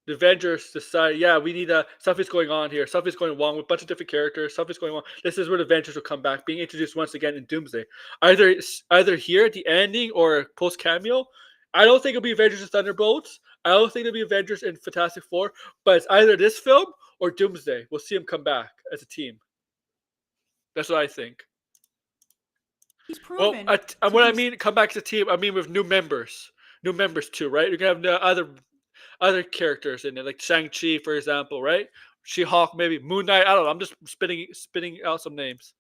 the Avengers decide, yeah, we need something's going on here. Something's going wrong with a bunch of different characters. Something's going on. This is where the Avengers will come back, being introduced once again in Doomsday. Either here at the ending or post cameo. I don't think it'll be Avengers and Thunderbolts. I don't think it'll be Avengers and Fantastic Four. But it's either this film or Doomsday. We'll see them come back as a team. That's what I think. he's Well, proven and to what I be mean, come back as a team. I mean with new members too, right? You're gonna have the other characters in it, like Shang-Chi, for example, right? She-Hulk, maybe Moon Knight. I don't know. I'm just spitting out some names.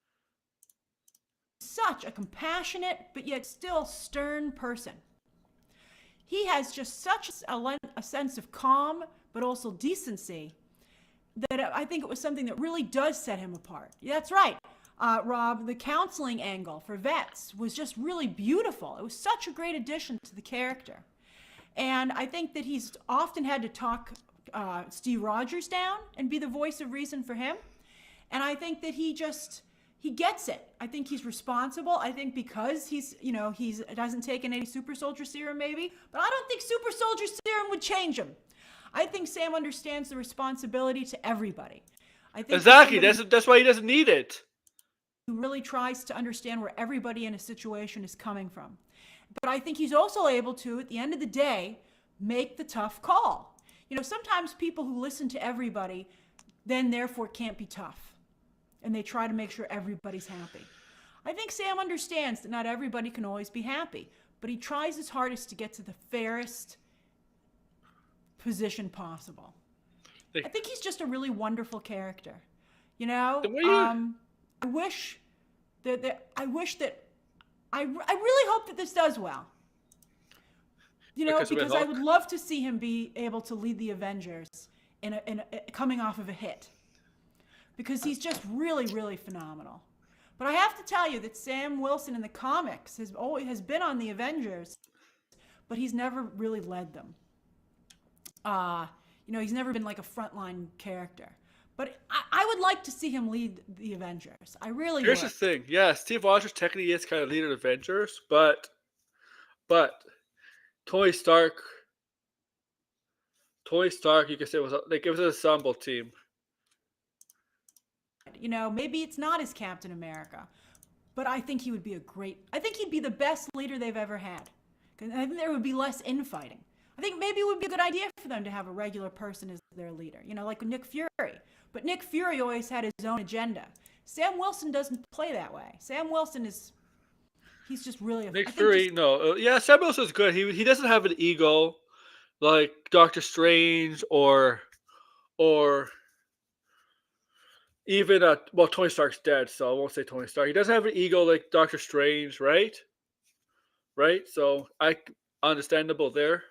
such a compassionate but yet still stern person. He has just such a sense of calm but also decency that I think it was something that really does set him apart. Yeah, that's right. Rob, the counseling angle for vets was just really beautiful. It was such a great addition to the character. And I think that he's often had to talk Steve Rogers down and be the voice of reason for him. And I think that he gets it. I think he's responsible. I think because he hasn't taken any super soldier serum maybe, but I don't think super soldier serum would change him. I think Sam understands the responsibility to everybody. I think Exactly. That's why he doesn't need it. He really tries to understand where everybody in a situation is coming from. But I think he's also able to, at the end of the day, make the tough call. Sometimes people who listen to everybody then therefore can't be tough. And they try to make sure everybody's happy. I think Sam understands that not everybody can always be happy, but he tries his hardest to get to the fairest position possible. I think he's just a really wonderful character. I wish that I really hope that this does well. Because I would love to see him be able to lead the Avengers in a coming off of a hit. Because he's just really, really phenomenal. But I have to tell you that Sam Wilson in the comics has been on the Avengers, but he's never really led them. He's never been like a frontline character. But I would like to see him lead the Avengers. I really Here's the would. thing. Yeah, Steve Rogers technically is kind of leader of Avengers, but Tony Stark, Tony Stark, you could say was like it was an ensemble team. You know, maybe it's not as Captain America, but I think he would be a great. I think he'd be the best leader they've ever had. I think there would be less infighting. I think maybe it would be a good idea for them to have a regular person as their leader. You know, like Nick Fury. But Nick Fury always had his own agenda. Sam Wilson doesn't play that way. Sam Wilson is. He's just really. Nick I think Fury, just no, yeah, Sam Wilson's good. He doesn't have an ego like Doctor Strange or even well, Tony Stark's dead, so I won't say Tony Stark. He doesn't have an ego like Doctor Strange, right? Right. So understandable there,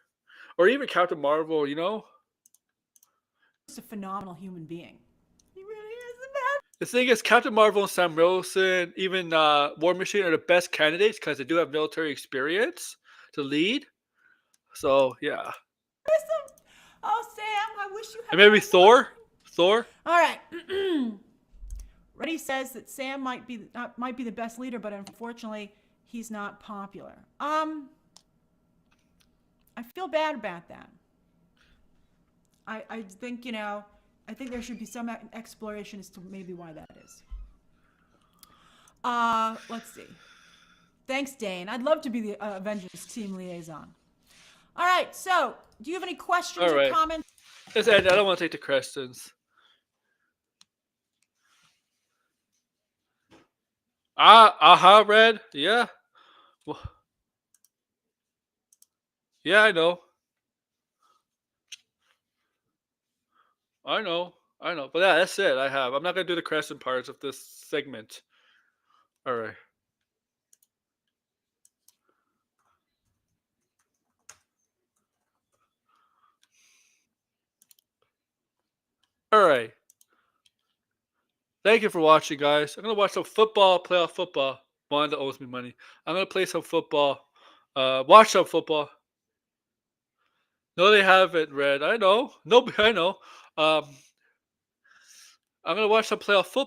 or even Captain Marvel. You know, a phenomenal human being. He really is the best. the thing is, Captain Marvel and Sam Wilson, even War Machine, are the best candidates because they do have military experience to lead. So yeah, Oh, Sam, I wish you had. and maybe Thor. Thor. All right. Reddy says that Sam might be the best leader, but unfortunately, he's not popular. I feel bad about that. I think I think there should be some exploration as to maybe why that is. Let's see. Thanks, Dane. I'd love to be the Avengers team liaison. All right. So, do you have any questions All or right. comments? Let's end. I don't want to take the questions. Red. Yeah. Well, yeah, I know. I know. I know. But yeah, that's it. I'm not gonna do the question parts of this segment. All right. All right. Thank you for watching, guys. I'm gonna watch some football, playoff football. Wanda owes me money. I'm gonna play some football. Watch some football. No, they haven't, Red. I know. No, I know. I'm gonna watch some playoff football.